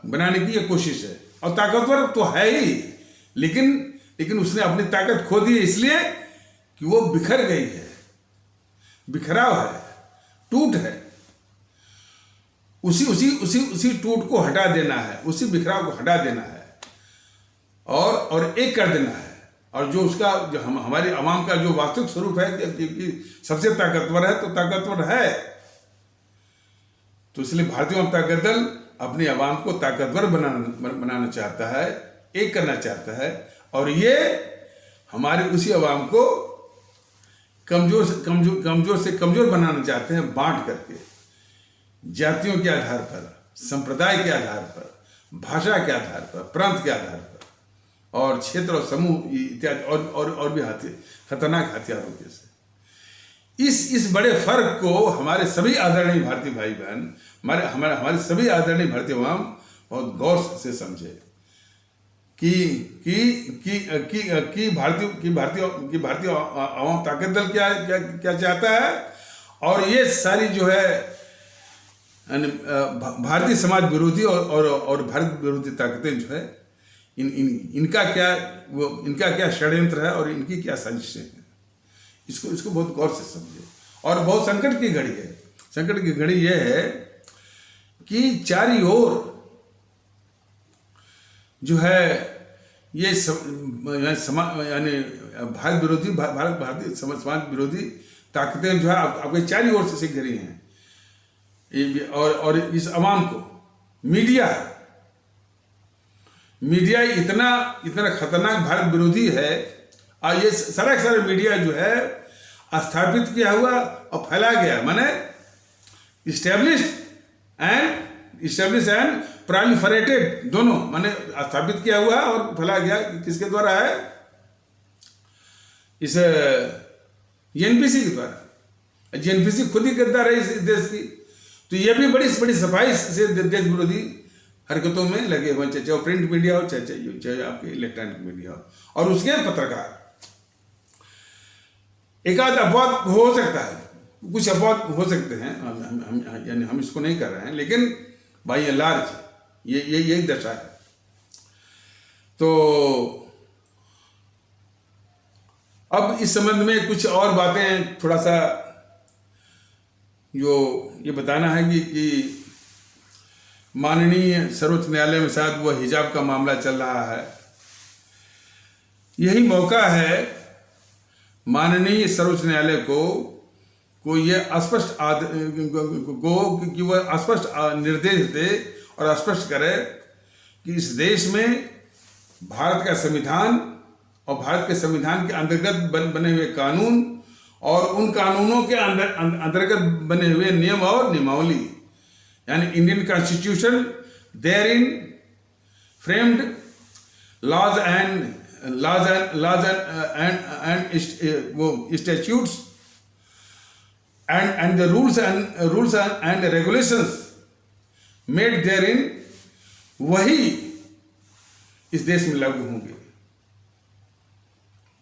बनाने की ये कोशिश है। और ताकतवर तो है ही, लेकिन उसने अपनी ताकत खो दी है इसलिए कि वो बिखर गई है, बिखराव है, टूट है। उसी टूट को हटा देना है, उसी बिखराव को हटा देना है और एक कर देना है। और जो उसका जो हमारी आवाम का जो वास्तविक स्वरूप है कि सबसे ताकतवर है, तो ताकतवर है। तो इसलिए भारतीय जनता दल अपनी आवाम को ताकतवर बनाना चाहता है, एक करना चाहता है। और ये हमारे उसी आवाम को कमजोर से कमजोर बनाना चाहते हैं, बांट करके, जातियों के आधार पर, संप्रदाय के आधार पर, भाषा के आधार पर, प्रांत के आधार पर, और क्षेत्र और समूह इत्यादि और भी खतरनाक हथियारों के से। इस बड़े फर्क को हमारे सभी आदरणीय भारतीय भाई बहन, हमारे सभी आदरणीय भारतीय आवाम बहुत गौर से समझे कि भारतीय आवाम ताकत दल क्या चाहता है। और ये सारी जो है भारतीय समाज विरोधी और भारत विरोधी ताकतें जो है इनका क्या षड्यंत्र है और इनकी क्या साजिशें हैं, इसको बहुत गौर से समझे। और बहुत संकट की घड़ी है। संकट की घड़ी यह है कि चारी ओर जो है ये यानी भारतीय समाज विरोधी ताकतें जो है आपके चारी ओर से घिरी हैं। और इस अवाम को मीडिया इतना खतरनाक भारत विरोधी है। और ये सारा मीडिया जो है स्थापित किया हुआ और फैला गया, माने इस्टेब्लिश एंड प्रोलिफरेटेड, दोनों माने स्थापित किया हुआ और फैला गया। किसके द्वारा है? इस जेएनपीसी के द्वारा। जेएनपीसी खुद ही गद्दार है इस देश की। तो ये भी बड़ी सफाई से देश विरोधी हरकतों में लगे हुए, चाहे वो प्रिंट मीडिया हो, चाहे आपके इलेक्ट्रॉनिक मीडिया हो। और उसके पत्रकार, एक आध अपवाद हो सकता है, कुछ अपवाद हो सकते हैं, यानी हम इसको नहीं कर रहे हैं, लेकिन बाय एंड लार्ज ये दशा है। तो अब इस संबंध में कुछ और बातें थोड़ा सा जो ये बताना है कि माननीय सर्वोच्च न्यायालय में शायद वह हिजाब का मामला चल रहा है। यही मौका है माननीय सर्वोच्च न्यायालय को ये स्पष्ट कि वह स्पष्ट निर्देश दे और स्पष्ट करे कि इस देश में भारत का संविधान और भारत के संविधान के अंतर्गत बने हुए कानून और उन कानूनों के अंतर्गत बने हुए नियम और नियमावली, यानी Indian constitution therein framed laws and statutes and the rules and regulations made therein वही इस देश में लागू होंगे।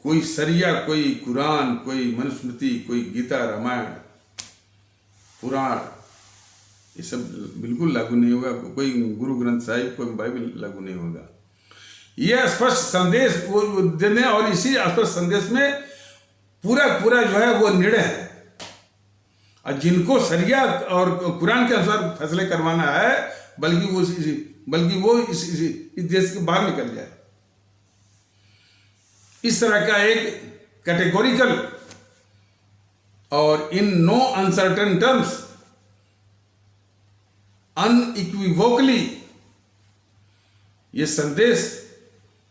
कोई सरिया, कोई कुरान, कोई मनुस्मृति, कोई गीता, रामायण, पुराण, ये सब बिल्कुल लागू नहीं होगा। कोई गुरु ग्रंथ साहिब, कोई बाइबल लागू नहीं होगा। यह स्पष्ट संदेश वो देने और इसी स्पष्ट संदेश में पूरा जो है वो निर्णय है। और जिनको सरिया और कुरान के अनुसार फैसले करवाना है, बल्कि वो इस देश के बाहर निकल जाए। इस तरह का एक कैटेगोरिकल और in no uncertain terms unequivocally ये संदेश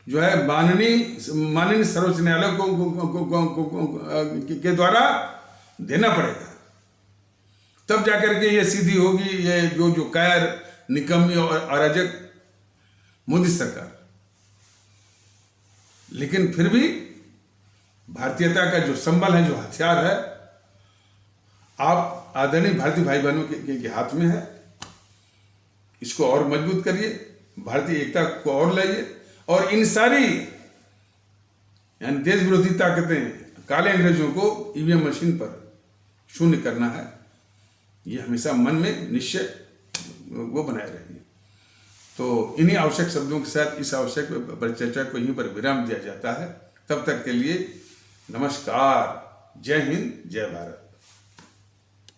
जो है माननीय सर्वोच्च न्यायालय के द्वारा देना पड़ेगा, तब जाकर के ये सीधी होगी ये जो कायर, निकम्मी और अराजक मोदी सरकार। लेकिन फिर भी भारतीयता का जो संबल है, जो हथियार है, आप आदरणीय भारतीय भाई बहनों के हाथ में है। इसको और मजबूत करिए, भारतीय एकता को और लाइए और इन सारी यानी देश विरोधी ताकतें, काले अंग्रेजों को ईवीएम मशीन पर शून्य करना है। ये हमेशा मन में निश्चय वो बनाए रहिए। तो इन्हीं आवश्यक शब्दों के साथ इस आवश्यक परिचर्चा को यहीं पर विराम दिया जाता है। तब तक के लिए नमस्कार। जय हिंद, जय भारत।